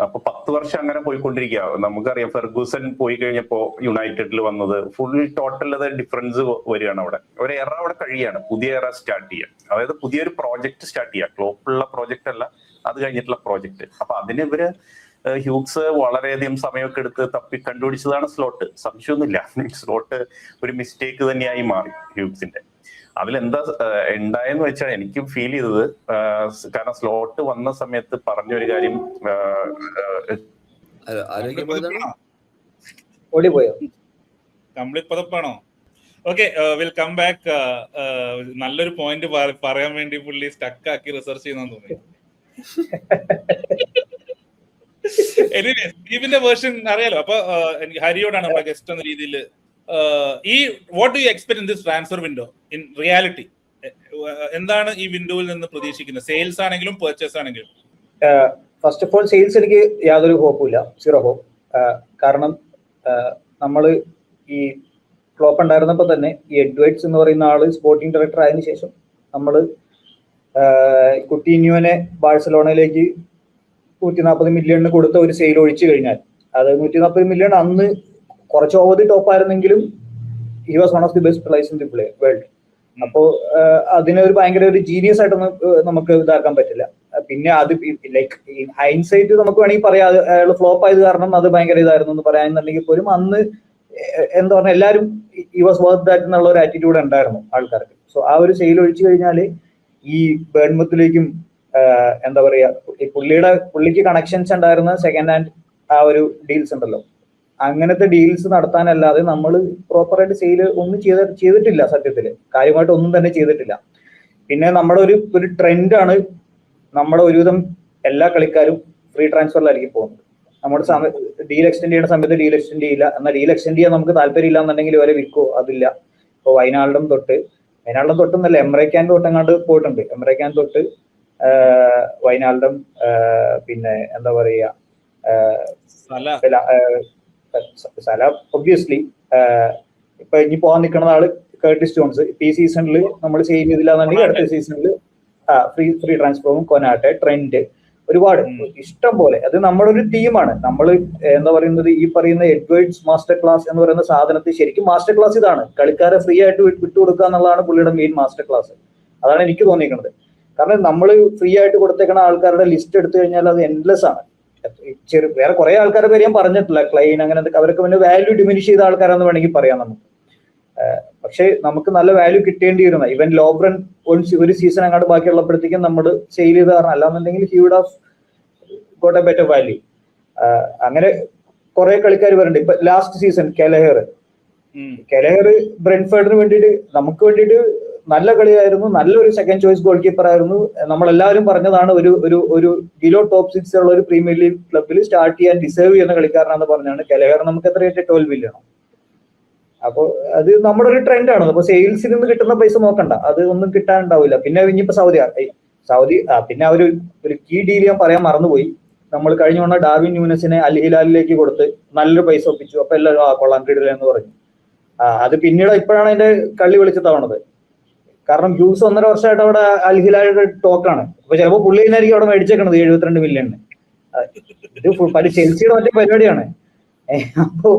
അപ്പൊ 10 വർഷം അങ്ങനെ പോയിക്കൊണ്ടിരിക്കുക. നമുക്കറിയാം ഫെർഗൂസൺ പോയി കഴിഞ്ഞപ്പോ യുണൈറ്റഡിൽ വന്നത് ഫുൾ ടോട്ടൽ അത് ഡിഫറൻസ് വരികയാണ്. അവിടെ ഒരു എറ അവിടെ കഴിയാണ്, പുതിയ എറ സ്റ്റാർട്ട് ചെയ്യാം. അതായത് പുതിയൊരു പ്രോജക്ട് സ്റ്റാർട്ട് ചെയ്യാം. ക്ലോപ്പുള്ള പ്രോജക്റ്റ് അല്ല, അത് കഴിഞ്ഞിട്ടുള്ള പ്രോജക്ട്. അപ്പൊ അതിന് ഇവര് ഹ്യൂഗ്സ് വളരെയധികം സമയമൊക്കെ എടുത്ത് തപ്പി കണ്ടുപിടിച്ചതാണ് സ്ലോട്ട്. സംശയമൊന്നുമില്ല, സ്ലോട്ട് ഒരു മിസ്റ്റേക്ക് തന്നെയായി മാറി ഹ്യൂഗ്സിന്റെ. അതിലെന്താ ഉണ്ടായെന്ന് വെച്ചാൽ എനിക്ക് ഫീൽ ചെയ്തത്, കാരണം സ്ലോട്ട് വന്ന സമയത്ത് പറഞ്ഞൊരു കാര്യം, ഓടിപ്പോയോ കംപ്ലീറ്റ് പതപ്പാണോ? Okay, will come back. നല്ലൊരു പോയിന്റ് പറയാൻ വേണ്ടി പുള്ളി സ്റ്റക്ക് ആക്കി റിസർച്ച് ചെയ്യുന്ന തോന്നി. എനിവേ, സ്റ്റീവിന്റെ വേർഷൻ അറിയാലോ. അപ്പൊ ഹരിയോടാണ് നമ്മുടെ ഗസ്റ്റ് എന്ന രീതിയിൽ, ഈ what do you expect in this transfer window in reality? എന്താണ് ഈ വിൻഡോയിൽ നിന്ന് പ്രതീക്ഷിക്കുന്നത്? സെയിൽസ് ആണെങ്കിലും പർച്ചേസ് ആണെങ്കിലും. ഫസ്റ്റ് ഓഫ് ഓൾ സെയിൽസ് എനിക്ക് യാതൊരു ഹോപ്പുമില്ല, 0 ഹോപ്പ്. കാരണം നമ്മൾ ഈ ക്ലോപ്പ് ഉണ്ടായിരുന്നപ്പോൾ തന്നെ ഈ എഡ്വേർഡ്സ് എന്ന് പറയുന്ന ആള് സ്പോർട്ടിംഗ് ഡയറക്ടർ ആയതിനു ശേഷം നമ്മൾ കുട്ടീന്യോനെ ബാഴ്സലോണയിലേക്ക് 140 മില്യണിന് കൊടുത്ത ഒരു സെയിൽ ഒഴിച്ചു കഴിഞ്ഞാൽ, അത് 140 മില്യൺ അന്ന് കുറച്ച് ഓവർ ദി ടോപ്പ് ആയിരുന്നെങ്കിലും he was one of the best players in the world. അപ്പോ അതിനെ ഒരു ഭയങ്കര ഒരു ജീനിയസ് ആയിട്ടൊന്നും നമുക്ക് ഇതാക്കാൻ പറ്റില്ല. പിന്നെ അത് ലൈക്ക് ഈ ഹൈൻസൈറ്റ് നമുക്ക് വേണമെങ്കിൽ പറയാം, അയാൾ ഫ്ലോപ്പ് ആയത് കാരണം അത് ഭയങ്കര ഇതായിരുന്നു എന്ന് പറയാന്നുണ്ടെങ്കിൽ പോലും അന്ന് എന്താ പറഞ്ഞാൽ എല്ലാവരും ഹി വാസ് വർത്ത് ദാറ്റ് എന്നുള്ള ഒരു ആറ്റിറ്റ്യൂഡ് ഉണ്ടായിരുന്നു ആൾക്കാർക്ക്. സോ ആ ഒരു സെയിൽ ഒഴിച്ചു കഴിഞ്ഞാൽ ഈ ബേൺമത്തിലേക്കും എന്താ പറയാ, ഈ പുള്ളിക്ക് കണക്ഷൻസ് ഉണ്ടായിരുന്ന സെക്കൻഡ് ഹാൻഡ് ആ ഒരു ഡീൽസ് ഉണ്ടല്ലോ, അങ്ങനത്തെ ഡീൽസ് നടത്താനല്ലാതെ നമ്മൾ പ്രോപ്പറായിട്ട് സെയിൽ ഒന്നും ചെയ്തിട്ടില്ല. സത്യത്തില് കാര്യമായിട്ട് ഒന്നും തന്നെ ചെയ്തിട്ടില്ല. പിന്നെ നമ്മുടെ ഒരു ട്രെൻഡാണ്, നമ്മുടെ ഒരുവിധം എല്ലാ കളിക്കാരും ഫ്രീ ട്രാൻസ്ഫറിലായിരിക്കും പോകുന്നത്. നമ്മുടെ ഡീൽ എക്സ്റ്റെൻഡ് ചെയ്യുന്ന സമയത്ത് ഡീൽ എക്സ്റ്റെൻഡ് ചെയ്യില്ല, എന്നാൽ ഡീൽ എക്സ്റ്റെൻഡ് ചെയ്യാൻ നമുക്ക് താല്പര്യം ഇല്ല എന്നുണ്ടെങ്കിൽ വരെ വിൽക്കോ, അതില്ല. ഇപ്പോൾ വയനാടും തൊട്ടെന്നല്ല, എംറേക്കാൻ തൊട്ടെങ്ങാണ്ട് പോയിട്ടുണ്ട്. എംറേക്കാൻ തൊട്ട് വയനാടും പിന്നെ എന്താ പറയുക, സല ഒബ്വിയസ്ലി. ഇപ്പൊ ഇനി പോകാൻ നിൽക്കുന്ന ആള് കേർട്ടിസ് ജോൺസ്. ഈ സീസണിൽ നമ്മൾ സെയിൽ ചെയ്തില്ല എന്നുണ്ടെങ്കിൽ അടുത്ത സീസണിൽ ഫ്രീ ട്രാൻസ്ഫറും, കൊനാട്ടെ, ട്രെൻഡ്, ഒരുപാട് ഇഷ്ടം പോലെ. അത് നമ്മുടെ ഒരു ടീമാണ്. നമ്മൾ എന്താ പറയുന്നത്, ഈ പറയുന്ന എഡ്വേർഡ്സ് മാസ്റ്റർ ക്ലാസ് എന്ന് പറയുന്ന സാധനത്തിൽ ശരിക്കും മാസ്റ്റർ ക്ലാസ് ഇതാണ്. കളിക്കാരെ ഫ്രീ ആയിട്ട് വിട്ടുകൊടുക്കുക എന്നുള്ളതാണ് പുള്ളിയുടെ മെയിൻ മാസ്റ്റർ ക്ലാസ്. അതാണ് എനിക്ക് തോന്നിയിരിക്കുന്നത്. കാരണം നമ്മൾ ഫ്രീ ആയിട്ട് കൊടുത്തേക്കുന്ന ആൾക്കാരുടെ ലിസ്റ്റ് എടുത്തു കഴിഞ്ഞാൽ അത് എൻഡ്ലെസ് ആണ്. വേറെ കുറെ ആൾക്കാരുടെ പേര് ഞാൻ പറഞ്ഞിട്ടില്ല, ക്ലൈൻ അങ്ങനെ അവരൊക്കെ പിന്നെ വാല്യൂ ഡിമിനിഷ് ചെയ്ത ആൾക്കാരാന്ന് വേണമെങ്കിൽ പറയാം നമുക്ക്. പക്ഷെ നമുക്ക് നല്ല വാല്യൂ കിട്ടേണ്ടി വരുന്ന, ഇവൻ ലോബ്രൻ ഒരു സീസൺ അങ്ങോട്ട് ബാക്കിയുള്ളപ്പോഴത്തേക്കും നമ്മൾ സെയിൽ ചെയ്ത കാരണം, അല്ലാന്നുണ്ടെങ്കിൽ he would have got a better value. അങ്ങനെ കുറെ കളിക്കാർ വരുന്നുണ്ട്. ഇപ്പൊ ലാസ്റ്റ് സീസൺ കെലഹർ ബ്രെൻഫോർഡിന് വേണ്ടിയിട്ട്, നമുക്ക് വേണ്ടിയിട്ട് നല്ല കളിയായിരുന്നു, നല്ലൊരു സെക്കൻഡ് ചോയ്സ് ഗോൾ കീപ്പർ ആയിരുന്നു. നമ്മളെല്ലാവരും പറഞ്ഞതാണ് ഒരു ബിലോ ടോപ്പ് 6 ഉള്ള ഒരു പ്രീമിയർ ലീഗ് ക്ലബിൽ സ്റ്റാർട്ട് ചെയ്യാൻ ഡിസേർവ് ചെയ്യുന്ന കളിക്കാരനാണെന്ന് പറഞ്ഞാണ്. കെലഹർ നമുക്ക് എത്രയായിട്ട് 12 മില്യണോ? അപ്പോൾ അത് നമ്മുടെ ഒരു ട്രെൻഡാണ്. അപ്പൊ സെയിൽസിൽ നിന്ന് കിട്ടുന്ന പൈസ നോക്കണ്ട, അത് ഒന്നും കിട്ടാനുണ്ടാവില്ല. പിന്നെ ഇനിയിപ്പോ സൗദി പിന്നെ ഒരു കീ ഡീൽ ഞാൻ പറയാൻ മറന്നുപോയി. നമ്മൾ കഴിഞ്ഞ തവണ ഡാർവിൻ ന്യൂനസിനെ അൽ ഹിലാലിലേക്ക് കൊടുത്ത് നല്ലൊരു പൈസ ഒപ്പിച്ചു. അപ്പൊ എല്ലാവരും കൊള്ളാൻ കിടില്ല എന്ന് പറഞ്ഞു. അത് പിന്നീട് ഇപ്പോഴാണ് അതിന്റെ കള്ളി വിളിച്ചതാവണത്. കാരണം ഹ്യൂസ് 1.5 വർഷമായിട്ട് അവിടെ അൽ ഹിലാലിയുടെ ടോക്കാണ്. അപ്പൊ ചിലപ്പോൾ പുള്ളി തന്നെയായിരിക്കും അവിടെ മേടിച്ചേക്കണത് 72 മില്യണിന്. ഇത് ചെൽസിയുടെ മറ്റേ പരിപാടിയാണ്. അപ്പോ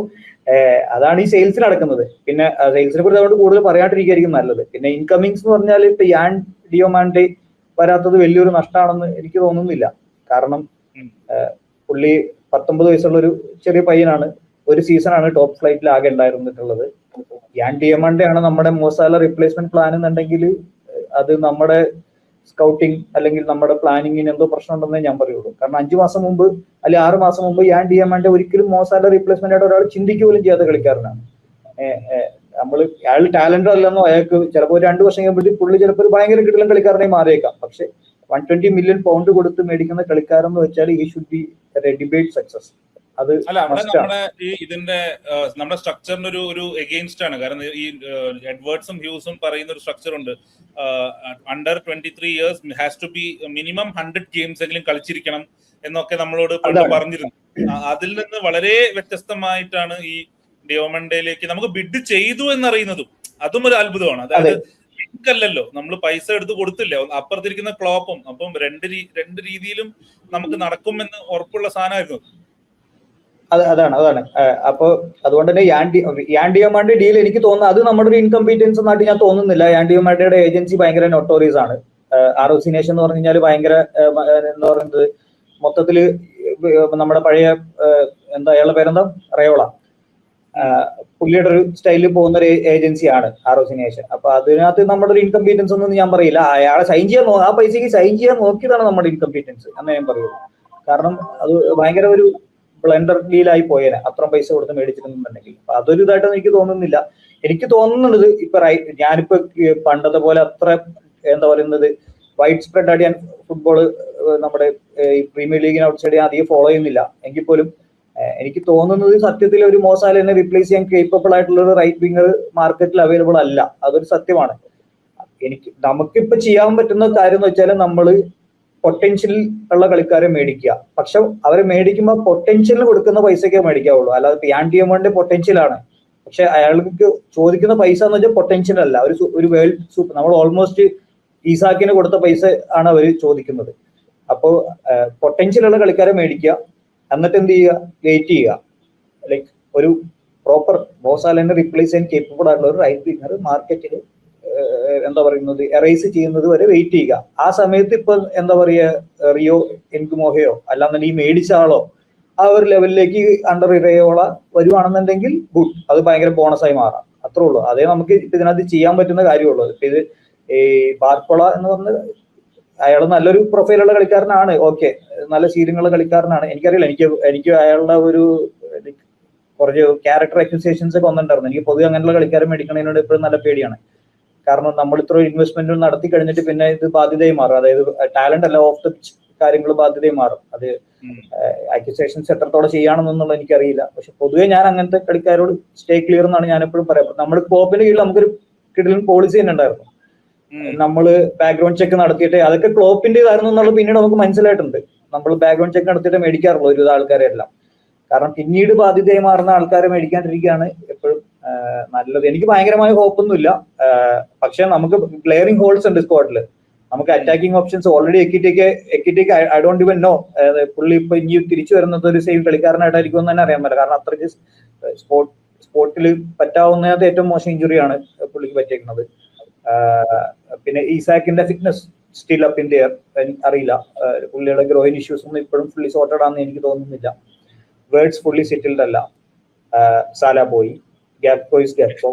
അതാണ് ഈ സെയിൽസ് നടക്കുന്നത്. പിന്നെ സെയിൽസിനെ കുറിച്ച് അതുകൊണ്ട് കൂടുതൽ പറയാണ്ടിരിക്കുകയായിരിക്കും നല്ലത്. പിന്നെ ഇൻകമിങ്സ് എന്ന് പറഞ്ഞാൽ ഇപ്പൊ യാൻ ഡിയോമാൻഡെ വരാത്തത് വലിയൊരു നഷ്ടമാണെന്ന് എനിക്ക് തോന്നുന്നില്ല. കാരണം പുള്ളി 19 വയസ്സുള്ള ഒരു ചെറിയ പയ്യനാണ്. ഒരു സീസണാണ് ടോപ്പ് ഫ്ലൈറ്റിൽ ആകെ ഉണ്ടായിരുന്നിട്ടുള്ളത്. യാൻ ഡിയോമാൻഡെ ആണ് നമ്മുടെ മോസാല റീപ്ലേസ്മെന്റ് പ്ലാൻ എന്നുണ്ടെങ്കിൽ അത് നമ്മുടെ സ്കൗട്ടിങ് അല്ലെങ്കിൽ നമ്മുടെ പ്ലാനിങ്ങിന് എന്തോ പ്രശ്നം ഉണ്ടെന്നേ ഞാൻ പറയുള്ളൂ. കാരണം 5 മാസം മുമ്പ് അല്ലെങ്കിൽ 6 മാസം മുമ്പ് യാൻ ഡിയോമാൻഡെ ഒരിക്കലും മോസാല റീപ്ലേസ്മെന്റ് ആയിട്ട് ഒരാൾ ചിന്തിക്കുക പോലും ചെയ്യാത്ത കളിക്കാരനാണ്. അയാൾ ടാലന്റ് അല്ലെന്നോ അയാൾക്ക് ചിലപ്പോൾ 2 വർഷം കഴിയുമ്പോഴത്തേക്ക് പുള്ളി ചിലപ്പോൾ ഒരു ഭയങ്കര കിടിലൻ കളിക്കാരനെ മാറിയേക്കാം. പക്ഷെ 120 മില്യൺ പൗണ്ട് കൊടുത്ത് മേടിക്കുന്ന കളിക്കാരൻ എന്ന് വെച്ചാൽ ഈ ഷുഡ് ബി ഡിബേറ്റ് സക്സസ്. അത് അല്ല, അവിടെ നമ്മുടെ ഈ ഇതിന്റെ നമ്മുടെ സ്ട്രക്ചറിന് ഒരു എഗെയിൻസ്റ്റ് ആണ്. കാരണം ഈ എഡ്വേർഡ്സും ഹ്യൂസും പറയുന്ന ഒരു സ്ട്രക്ചർ ഉണ്ട്. Under 23 years has to be minimum 100 games എങ്കിലും കളിച്ചിരിക്കണം എന്നൊക്കെ നമ്മളോട് പറഞ്ഞിരുന്നു. അതിൽ നിന്ന് വളരെ വ്യത്യസ്തമായിട്ടാണ് ഈ ഡിയോമൻഡയിലേക്ക് നമുക്ക് ബിഡ് ചെയ്തു എന്നറിയുന്നതും അതും ഒരു അത്ഭുതമാണ്. അതായത് അല്ലല്ലോ, നമ്മൾ പൈസ എടുത്ത് കൊടുത്തില്ല, അപ്പുറത്തിരിക്കുന്ന ക്ലോപ്പും. അപ്പം രണ്ട് രീതിയിലും നമുക്ക് നടക്കുമെന്ന് ഉറപ്പുള്ള സാധനമായിരുന്നു. അതാണ് അപ്പൊ അതുകൊണ്ട് തന്നെ യാൻ ഡിയോമാൻഡെ ഡീൽ എനിക്ക് തോന്നുന്നു അത് നമ്മുടെ ഒരു ഇൻകംപീറ്റൻസ് എന്നായിട്ട് ഞാൻ തോന്നുന്നില്ല. യാൻ ഡിയോമാൻഡയുടെ ഏജൻസി ഭയങ്കര നൊട്ടോറിയസ് ആണ്. ROC നേഷൻ എന്ന് പറഞ്ഞു കഴിഞ്ഞാൽ ഭയങ്കര എന്താ പറയുന്നത്, മൊത്തത്തില് നമ്മുടെ പഴയ അയാളുടെ പേരെന്താ, റയോള, പുള്ളിയുടെ ഒരു സ്റ്റൈലിൽ പോകുന്ന ഒരു ഏജൻസിയാണ് ROC നേഷൻ. അപ്പൊ അതിനകത്ത് നമ്മുടെ ഒരു ഇൻകംപീറ്റൻസ് ഒന്നും ഞാൻ പറയില്ല. അയാളെ സൈൻ ചെയ്യാൻ ആ പൈസക്ക് സൈൻ ചെയ്യാൻ നോക്കിയതാണ് നമ്മുടെ ഇൻകംപീറ്റൻസ് എന്ന് ഞാൻ പറയുള്ളൂ. കാരണം അത് ഭയങ്കര ഒരു ബ്ലെൻഡർ ഡീലായി പോയേനെ അത്രയും പൈസ കൊടുത്ത് മേടിച്ചിട്ടുണ്ടെങ്കിൽ. അപ്പൊ അതൊരു ഇതായിട്ടൊന്നും എനിക്ക് തോന്നുന്നില്ല. എനിക്ക് തോന്നുന്നത് ഇപ്പൊ ഞാനിപ്പോ പണ്ടത്തെ പോലെ അത്ര എന്താ പറയുന്നത് വൈഡ് സ്പ്രെഡ് ആയിട്ട് ഞാൻ ഫുട്ബോള് നമ്മുടെ ഈ പ്രീമിയർ ലീഗിന് ഔട്ട് സൈഡ് ഞാൻ അധികം ഫോളോ ചെയ്യുന്നില്ല. എങ്കിൽ പോലും എനിക്ക് തോന്നുന്നത് സത്യത്തിൽ ഒരു മോസാലിനെ റീപ്ലേസ് ചെയ്യാൻ കേപ്പബിൾ ആയിട്ടുള്ള ഒരു റൈറ്റ് വിങ്ങർ മാർക്കറ്റിൽ അവൈലബിൾ അല്ല. അതൊരു സത്യമാണ്. നമുക്കിപ്പോ ചെയ്യാൻ പറ്റുന്ന കാര്യം എന്ന് വെച്ചാൽ നമ്മള് പൊട്ടൻഷ്യൽ ഉള്ള കളിക്കാരെ മേടിക്കുക. പക്ഷെ അവരെ മേടിക്കുമ്പോൾ പൊട്ടൻഷ്യലിന് കൊടുക്കുന്ന പൈസയ്ക്കേ മേടിക്കാവുള്ളൂ. അല്ലാതെ യാൻ ഡിയോമാൻഡെ പൊട്ടൻഷ്യലാണ്, പക്ഷെ അയാൾക്ക് ചോദിക്കുന്ന പൈസ എന്ന് വെച്ചാൽ പൊട്ടൻഷ്യൽ അല്ല. ഒരു വേൾഡ് സൂപ്പർ, നമ്മൾ ഓൾമോസ്റ്റ് ഈസാക്കിന് കൊടുത്ത പൈസ ആണ് അവർ ചോദിക്കുന്നത്. അപ്പോൾ പൊട്ടൻഷ്യൽ ഉള്ള കളിക്കാരെ മേടിക്കുക, എന്നിട്ട് എന്ത് ചെയ്യുക, വെയിറ്റ് ചെയ്യുക. ലൈക്ക് ഒരു പ്രോപ്പർ മോസാലിനെ റീപ്ലേസ് ചെയ്യാൻ കേപ്പബിൾ ആയിട്ടുള്ള ഒരു റൈറ്റ് വിങ്ങർ മാർക്കറ്റിൽ എന്താ പറയുന്നത് എറൈസ് ചെയ്യുന്നത് വരെ വെയിറ്റ് ചെയ്യുക. ആ സമയത്ത് ഇപ്പൊ എന്താ പറയുക, റിയോ എൻകുമോഹയോ അല്ലാന്നുണ്ടെങ്കിൽ ഈ മേടിച്ച ആളോ ആ ഒരു ലെവലിലേക്ക് അണ്ടർ ഇറയോള വരുവാണെന്നുണ്ടെങ്കിൽ ഗുഡ്, അത് ഭയങ്കര ബോണസായി മാറാം. അത്രേ ഉള്ളൂ. അതേ നമുക്ക് ഇപ്പൊ ഇതിനകത്ത് ചെയ്യാൻ പറ്റുന്ന കാര്യമുള്ളൂ. ഇപ്പൊ ഇത് ഈ ബാർക്കോള എന്ന് പറഞ്ഞ അയാൾ നല്ലൊരു പ്രൊഫൈലുള്ള കളിക്കാരനാണ്. ഓക്കെ, നല്ല ശീലങ്ങളുള്ള കളിക്കാരനാണ്. എനിക്കറിയില്ല, എനിക്ക് അയാളുടെ ഒരു കുറച്ച് ക്യാരക്ടർ അക്യൂസേഷൻസ് ഒക്കെ വന്നിട്ടുണ്ടായിരുന്നു. എനിക്ക് പൊതുവെ അങ്ങനെയുള്ള കളിക്കാരെ മേടിക്കുന്നതിനോട് എപ്പോഴും നല്ല പേടിയാണ്. കാരണം നമ്മൾ ഇത്ര ഇൻവെസ്റ്റ്മെന്റ് നടത്തി കഴിഞ്ഞിട്ട് പിന്നെ ഇത് ബാധ്യതയായി മാറും. അതായത് ടാലന്റ് അല്ല, ഓഫ് ദ കാര്യങ്ങൾ ബാധ്യതയായി മാറും. അത് അക്യൂസേഷൻസ് എത്രത്തോളം ചെയ്യാണെന്നുള്ളത് എനിക്കറിയില്ല. പക്ഷെ പൊതുവെ ഞാൻ അങ്ങനത്തെ കളിക്കാരോട് സ്റ്റേ ക്ലിയർ എന്നാണ് ഞാൻ എപ്പോഴും പറയാം. നമ്മൾ കോപ്പിന്റെ കീഴിൽ നമുക്കൊരു കിടിലൻ പോളിസി തന്നെ ഉണ്ടായിരുന്നു. നമ്മള് ബാക്ക്ഗ്രൗണ്ട് ചെക്ക് നടത്തിയിട്ട് അതൊക്കെ ക്ലോപ്പിന്റെ ഇതായിരുന്നു എന്നുള്ളത് പിന്നീട് നമുക്ക് മനസ്സിലായിട്ടുണ്ട്. നമ്മൾ ബാക്ക്ഗ്രൗണ്ട് ചെക്ക് നടത്തിയിട്ട് മേടിക്കാറുള്ളൂ ഒരുവിധ ആൾക്കാരെ എല്ലാം. കാരണം പിന്നീട് ബാധ്യതയായി മാറുന്ന ആൾക്കാരെ മേടിക്കാണ്ടിരിക്കുകയാണ് എപ്പോഴും നല്ലത്. എനിക്ക് ഭയങ്കരമായ ഹോപ്പൊന്നുമില്ല. പക്ഷെ നമുക്ക് ഗ്ലെയറിംഗ് ഹോൾസ് ഉണ്ട് സ്ക്വാഡിൽ. നമുക്ക് attacking options already Ekitike I don't even know പുള്ളി ഇപ്പൊ ഇനി തിരിച്ചു വരുന്നത് ഒരു സെയിം കളിക്കാരനായിട്ടായിരിക്കും എന്ന് തന്നെ അറിയാൻ പറ്റില്ല. കാരണം അത്രയ്ക്ക് സ്പോർട്ടിൽ പറ്റാവുന്നത് ഏറ്റവും മോശം ഇഞ്ചുറിയാണ് പുള്ളിക്ക് പറ്റിയേക്കുന്നത്. പിന്നെ ഈസാക്കിന്റെ fitness still up in there, അറിയില്ല. പുള്ളിയുടെ ഗ്രോയിൻ ഇഷ്യൂസ് ഒന്നും ഇപ്പോഴും ഫുള്ളി സോർട്ടഡ് ആണെന്ന് എനിക്ക് തോന്നുന്നില്ല. വേർഡ്സ് ഫുള്ളി സെറ്റിൽഡ് അല്ല. സാല പോയി, Gakpo is Gakpo.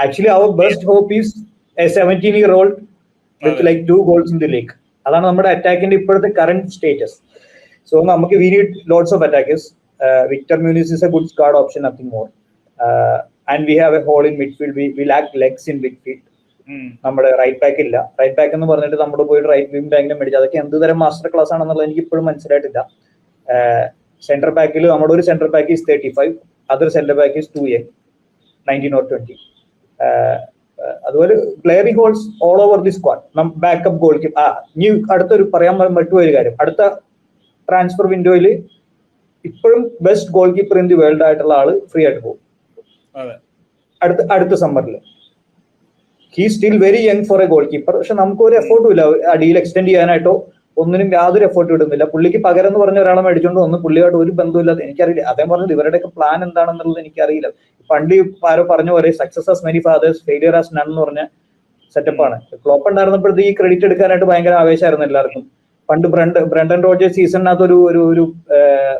Actually, our best hope is a 17-year-old with like 2 goals in the league. അതാണ് നമ്മുടെ അറ്റാക്കിന്റെ ഇപ്പോഴത്തെ കറന്റ് സ്റ്റേറ്റസ്. സോ നമുക്ക് we need lots of attackers. Victor Muniz is a good squad option, nothing more. And we have a hole in midfield. We lack legs in midfield. നമ്മുടെ right back ഇല്ല. Right back എന്ന് പറഞ്ഞിട്ട് നമ്മൾ പോയിട്ട് right wing ബാക്കിനെ മേടിച്ചു. അതൊക്കെ എന്ത് തരം മാസ്റ്റർ ക്ലാസ് ആണെന്നുള്ളത് എനിക്ക് ഇപ്പോഴും മനസ്സിലായിട്ടില്ല. സെന്റർ ബാക്കിൽ നമ്മുടെ ഒരു centre back is 35, other center back is 2 young, 19 or 20. അതുപോലെ glaring holes all over the squad. Backup goal keeper. ഇനി അടുത്തൊരു പറയാൻ പറ്റുമൊരു കാര്യം, അടുത്ത ട്രാൻസ്ഫർ വിൻഡോയിൽ ഇപ്പോഴും best goal keeper in the world ആയിട്ടുള്ള ആള് ഫ്രീ ആയിട്ട് പോകും അടുത്ത സമ്മറിൽ. He still very young for a goal keeper. പക്ഷെ നമുക്ക് ഒരു എഫോർട്ടും ഇല്ല അടിയിൽ എക്സ്റ്റെൻഡ് ചെയ്യാനായിട്ടോ ഒന്നിനും യാതൊരു എഫോർട്ടും ഇടുന്നില്ല. പുള്ളിക്ക് പകരം എന്ന് പറഞ്ഞ ഒരാളെ മേടിച്ചുകൊണ്ട് വന്ന് പുള്ളിയായിട്ട് ഒരു ബന്ധമില്ലാതെ എനിക്കറിയില്ല. അദ്ദേഹം പറഞ്ഞത് ഇവരുടെയൊക്കെ പ്ലാൻ എന്താണെന്നുള്ളത് എനിക്കറിയില്ല. പണ്ട് ആരോ പറഞ്ഞ പോലെ success has many fathers failure has none എന്ന് പറഞ്ഞ സെറ്റപ്പാണ്. ക്ലോപ്പ് ഉണ്ടായിരുന്നപ്പോഴത്തേക്ക് ഈ ക്രെഡിറ്റ് എടുക്കാനായിട്ട് ഭയങ്കര ആവേശമായിരുന്നു എല്ലാവർക്കും. പണ്ട് ബ്രണ്ടൻ റോജേഴ്സ് സീസണിനകത്ത്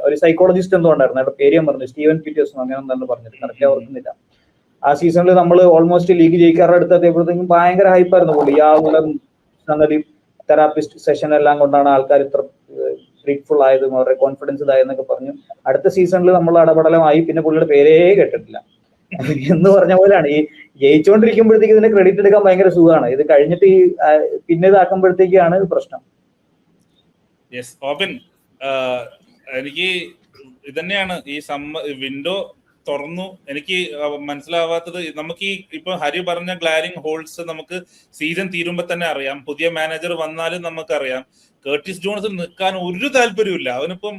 ഒരു സൈക്കോളജിസ്റ്റ് എന്തോ ഉണ്ടായിരുന്നു, അവിടെ പേര് ഞാൻ പറഞ്ഞു, സ്റ്റീവൻ പീറ്റേഴ്സും അങ്ങനെ എന്താണ് പറഞ്ഞത്, കറക്റ്റ് ഓർക്കുന്നില്ല. ആ സീസണിൽ നമ്മൾ ഓൾമോസ്റ്റ് ലീഗ് ജയിക്കാറുടെ അടുത്തെത്തിയപ്പോഴത്തേക്കും ഭയങ്കര ഹൈപ്പായിരുന്നു പുള്ളി. ആ മൂലം സംഗതി തെറാപ്പിസ്റ്റ് സെഷൻ എല്ലാം കൊണ്ടാണ് ആൾക്കാർ ഇത്ര ഗ്രീറ്റ്ഫുൾ ആയതും അവരുടെ കോൺഫിഡൻസ് ഇതായെന്നൊക്കെ പറഞ്ഞു. അടുത്ത സീസണിൽ നമ്മൾ അടപടലമായി, പിന്നെ പുള്ളിയുടെ പേരേ കേട്ടിട്ടില്ല എന്ന് പറഞ്ഞ പോലെയാണ്. ഈ ജയിച്ചുകൊണ്ടിരിക്കുമ്പോഴത്തേക്ക് ഇതിന്റെ ക്രെഡിറ്റ് എടുക്കാൻ ഭയങ്കര സുഖമാണ്. ഇത് കഴിഞ്ഞിട്ട് പിന്നെ ഇതാക്കുമ്പോഴത്തേക്കാണ് പ്രശ്നം. യെസ് ഓബിൻ, എനിക്ക് ഇതന്നെയാണ് ഈ വിൻഡോ തുറന്നു. എനിക്ക് മനസ്സിലാവാത്തത്, നമുക്ക് ഈ ഇപ്പൊ ഹരി പറഞ്ഞ ഗ്ലാരിംഗ് ഹോൾസ് നമുക്ക് സീസൺ തീരുമ്പോ തന്നെ അറിയാം. പുതിയ മാനേജർ വന്നാലും നമുക്കറിയാം കേർട്ടിസ് ജോൺസിൽ നിൽക്കാൻ ഒരു താല്പര്യമില്ല. അവനിപ്പം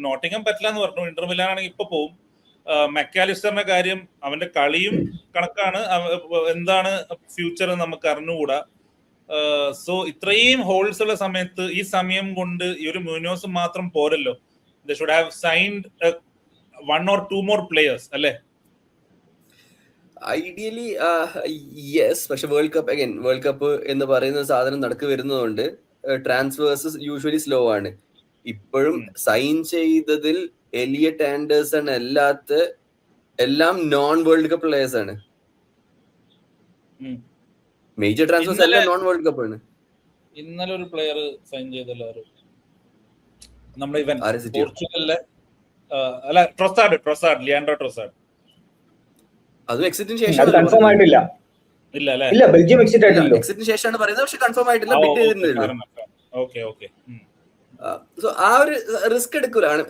നോട്ടിംഗം പറ്റില്ല എന്ന് പറഞ്ഞു. ഇന്റർ മിലാനാണെങ്കിൽ ഇപ്പൊ പോവും. മെക്കാലിസ്റ്ററിന്റെ കാര്യം, അവന്റെ കളിയും കണക്കാണ്. എന്താണ് ഫ്യൂച്ചർ നമുക്ക് അറിഞ്ഞുകൂടാ. സോ ഇത്രയും ഹോൾസ് ഉള്ള സമയത്ത് ഈ സമയം കൊണ്ട് ഈ ഒരു മ്യൂനോസ് മാത്രം പോരല്ലോ. They should have signed 1 or 2 more players, അല്ലേ? Ideally yes. പക്ഷെ വേൾഡ് കപ്പ് എന്ന് പറയുന്ന സാധനം നടക്ക് വരുന്നതുകൊണ്ട് ട്രാൻസ്ഫേഴ്സ് യൂഷ്വലി സ്ലോ ആണ്. ഇപ്പോഴും സൈൻ ചെയ്തതിൽ എലിയറ്റ് ആൻഡേഴ്സൺ എല്ലാം നോൺ വേൾഡ് കപ്പ് പ്ലേയേഴ്സ് ആണ്. മേജർ ട്രാൻസ്ഫേഴ്സ് എല്ലാം നോൺ വേൾഡ് കപ്പ് ആണ്. ഇന്നലെ ഒരു പ്ലെയർ സൈൻ ചെയ്തല്ലോ, നമ്മുടെ ഇവൻ പോർച്ചുഗലിലെ അല്ല, ട്രൊസാർഡ്, ലിയാൻഡ്രോ ട്രൊസാർഡ്. അതും എക്സിറ്റിന് ശേഷം കൺഫേം ആയിട്ടില്ല. ഇല്ല, ബെൽജിയം എക്സിറ്റ് ആയിട്ടില്ല. എക്സിറ്റിന് ശേഷമാണ് പറയുന്നത്, പക്ഷെ കൺഫേം ആയിട്ടില്ല. ബിറ്റ് ചെയ്തിരുന്നില്ല. സോ ആ ഒരു റിസ്ക് എടുക്കലാണ്.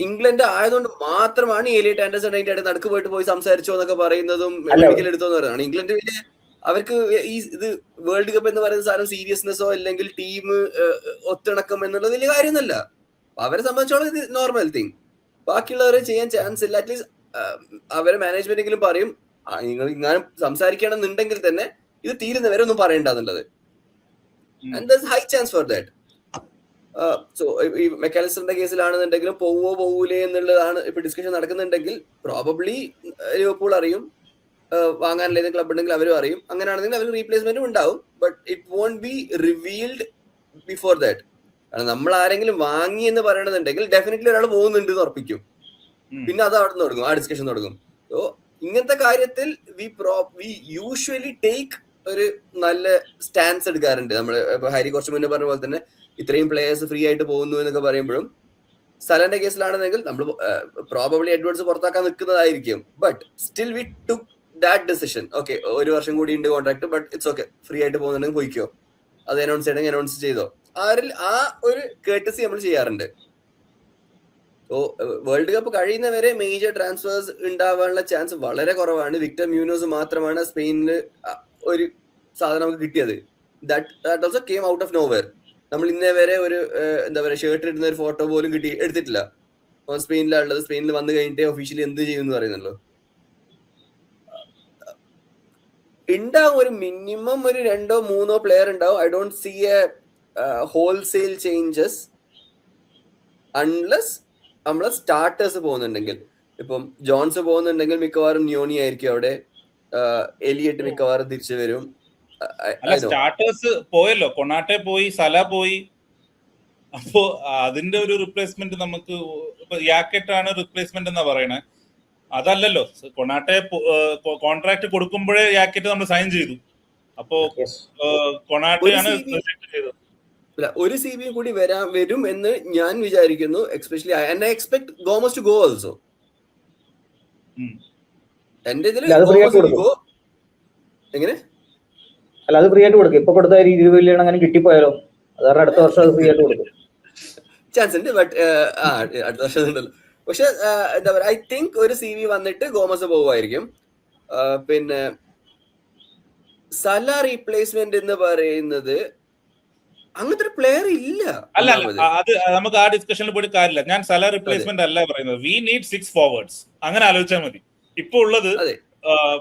ഇംഗ്ലണ്ട് ആയതുകൊണ്ട് മാത്രമാണ് എലിയറ്റ് ആൻഡേഴ്സൺ അതിന്റെ ഇടയിൽ നടുക്ക് പോയി സംസാരിച്ചോ എന്നൊക്കെ പറയുന്നതും മെഡിക്കൽ എടുത്തോന്ന് പറയുന്നതാണ്. ഇംഗ്ലണ്ട് അവർക്ക് ഈ ഇത് വേൾഡ് കപ്പ് എന്ന് പറയുന്ന സാധനം സീരിയസ്നെസ്സോ അല്ലെങ്കിൽ ടീം ഒത്തിണക്കം എന്നുള്ളത് വലിയ കാര്യമൊന്നുമല്ല. അവരെ സംബന്ധിച്ചോളം ഇത് നോർമൽ തിങ്. ബാക്കിയുള്ളവരെ ചെയ്യാൻ ചാൻസ് ഇല്ല. അറ്റ്ലീസ്റ്റ് അവരെ മാനേജ്മെന്റെങ്കിലും പറയും, നിങ്ങൾ ഇങ്ങനെ സംസാരിക്കണം എന്നുണ്ടെങ്കിൽ തന്നെ ഇത് തീരുന്നവരെ ഒന്നും പറയണ്ടെന്നുള്ളത്. And there is high chance for that. So ഈ മെക്കാലിസ്റ്ററിന്റെ കേസിലാണെന്നുണ്ടെങ്കിലും പോവൂലേ എന്നുള്ളതാണ് ഇപ്പൊ ഡിസ്കഷൻ നടക്കുന്നുണ്ടെങ്കിൽ പ്രോബബ്ലി ലിവർപൂൾ അറിയും, വാങ്ങാനുള്ള ക്ലബ് ഉണ്ടെങ്കിൽ അവരും അറിയും. അങ്ങനെയാണെങ്കിൽ അവർക്ക് റീപ്ലേസ്മെന്റും ഉണ്ടാവും. But it won't be revealed before that. കാരണം നമ്മൾ ആരെങ്കിലും വാങ്ങി എന്ന് പറയണമെന്നുണ്ടെങ്കിൽ ഡെഫിനറ്റ്ലി ഒരാൾ പോകുന്നുണ്ട് എന്ന് ഉറപ്പിക്കും. പിന്നെ അത് അവിടെ നിന്ന് തുടങ്ങും, ആ ഡിസ്കഷൻ തുടങ്ങും. സോ ഇങ്ങനത്തെ കാര്യത്തിൽ വി യൂഷ്വലി ടേക്ക് ഒരു നല്ല സ്റ്റാൻസ് എടുക്കാറുണ്ട്. നമ്മൾ ഹരി കുറച്ച് മുന്നേ പറഞ്ഞ പോലെ തന്നെ ഇത്രയും പ്ലേയേഴ്സ് ഫ്രീ ആയിട്ട് പോകുന്നു എന്നൊക്കെ പറയുമ്പോഴും സലന്റെ കേസിലാണെന്നെങ്കിൽ നമ്മൾ പ്രോബബ്ലി എഡ്വേർഡ്സ് പുറത്താക്കാൻ നിൽക്കുന്നതായിരിക്കും. But still we took that decision. Okay, 1 വർഷം കൂടി ഉണ്ട് contract, but it's okay, free ആയിട്ട് പോകുന്നുണ്ടെങ്കിൽ പോയിക്കോ, അത് അനൗൺസ് ചെയ്യണമെങ്കിൽ അനൗൺസ് ചെയ്തോ. ആ ഒരു കേർട്ടസി നമ്മൾ ചെയ്യാറുണ്ട്. സോ വേൾഡ് കപ്പ് കഴിയുന്നവരെ മേജർ ട്രാൻസ്ഫേഴ്സ് ഉണ്ടാവാനുള്ള ചാൻസ് വളരെ കുറവാണ്. വിക്ടർ മ്യൂനോസ് മാത്രമാണ് സ്പെയിനിൽ ഒരു സാധനം നമുക്ക് കിട്ടിയത്. That also came out of nowhere. നമ്മൾ ഇന്നേ വരെ ഒരു എന്താ പറയുക ഷർട്ട് ഇടുന്ന ഒരു ഫോട്ടോ പോലും എടുത്തിട്ടില്ല. സ്പെയിനിലുള്ളത്, സ്പെയിനിൽ വന്നു കഴിഞ്ഞിട്ട് ഒഫീഷ്യലി എന്ത് ചെയ്യുമെന്ന് പറയുന്നല്ലോ. ഉണ്ടാവും, ഒരു മിനിമം ഒരു 2-3 പ്ലെയർ ഉണ്ടാവും. I don't see a wholesale changes unless നമ്മളെ സ്റ്റാർട്ടേഴ്സ് പോകുന്നുണ്ടെങ്കിൽ. ഇപ്പം ജോൺസ് പോകുന്നുണ്ടെങ്കിൽ മിക്കവാറും ന്യോണി ആയിരിക്കും അവിടെ. എലിയറ്റ് മിക്കവാറും തിരിച്ചു വരും. സ്റ്റാർട്ടേഴ്സ് പോയല്ലോ, കൊണാട്ടെ പോയി, സല പോയി. അപ്പോ അതിന്റെ ഒരു റിപ്ലേസ്മെന്റ് നമുക്ക് യാക്കറ്റാണ് റിപ്ലേസ്മെന്റ് എന്നാ പറയണേ. അതല്ലല്ലോ, കൊണാട്ടെ കോൺട്രാക്ട് കൊടുക്കുമ്പോഴേ യാക്കറ്റ് നമ്മൾ സൈൻ ചെയ്തു. അപ്പോ കൊണാട്ടെയാണ് ചെയ്തത്. ഒരു CB കൂടി വരും എന്ന് ഞാൻ വിചാരിക്കുന്നു. Especially I expect Gomez to go also. എന്റെ ഇതിൽ എങ്ങനെ അല്ല, അത് ഫ്രീ ആയിട്ട് കൊടുക്കും. ഇപ്പൊ കൊടുത്ത 20 മില്യൺ അങ്ങനെ കിട്ടിപ്പോയാലോ, അതാണ് അടുത്ത വർഷം അത് ഫ്രീ ആയിട്ട് കൊടുക്കും. ചാൻസ് ഉണ്ട്, ബട്ട് അടുത്ത വർഷം ഉണ്ടല്ലോ. പക്ഷെ എന്താ പറയുക, ഐ തിങ്ക് ഒരു CB വന്നിട്ട് ഗോമസ് പോവായിരിക്കും. പിന്നെ സല റീപ്ലേസ്മെന്റ് എന്ന് പറയുന്നത് അങ്ങനത്തെ ഒരു പ്ലെയർ ഇല്ല. അല്ല അത് നമുക്ക് ആ ഡിസ്കഷനിൽ പോയിട്ട് കാര്യമില്ല. ഞാൻ സല റിപ്ലേസ്മെന്റ് അല്ല പറയുന്നത്. We need 6 forwards. അങ്ങനെ ആലോചിച്ചാൽ മതി. ഇപ്പൊ ഉള്ളത്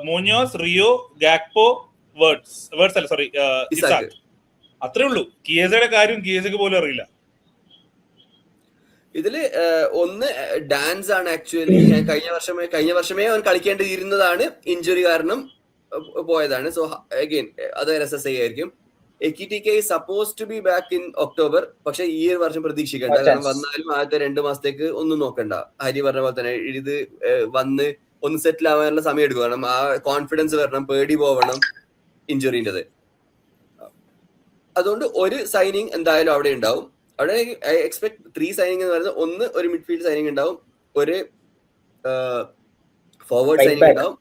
മൂഞ്ഞോസ്, റിയോ, ഗാക്പോ, വേർഡ്സ് അല്ല സോറി ഇസാക്ക്. അത്രേ ഉള്ളൂ. കിയേസയുടെ കാര്യം കിയേസക്ക് പോലും അറിയില്ല. ഇതില് ഒന്ന് ഡാൻസ് ആണ് ആക്ച്വലി. കഴിഞ്ഞ വർഷമേ അവൻ കളിക്കേണ്ടിയിരുന്നതാണ്, ഇഞ്ചുറി കാരണം പോയതാണ്. സോ അഗൈൻ അത് RSS ആയിരിക്കും. AKTK is supposed to be back in October. പക്ഷെ ഈ ഒരു വർഷം പ്രതീക്ഷിക്കണ്ട. കാരണം വന്നാലും ആദ്യത്തെ 2 മാസത്തേക്ക് ഒന്നും നോക്കണ്ട. ഹരി പറഞ്ഞ പോലെ തന്നെ ഇത് വന്ന് ഒന്ന് സെറ്റിൽ ആവാനുള്ള സമയം എടുക്കും. കാരണം ആ കോൺഫിഡൻസ് വരണം, പേടി പോവണം ഇഞ്ചുറിൻ്റെത്. അതുകൊണ്ട് ഒരു സൈനിങ് എന്തായാലും അവിടെ ഉണ്ടാവും. അവിടെ ഐ എക്സ്പെക്ട് 3 സൈനിങ് എന്ന് പറയുന്നത്, ഒന്ന് ഒരു മിഡ്ഫീൽഡ് സൈനിങ് ഉണ്ടാവും, ഒരു ഫോർവേഡ് സൈനിങ് ഉണ്ടാവും.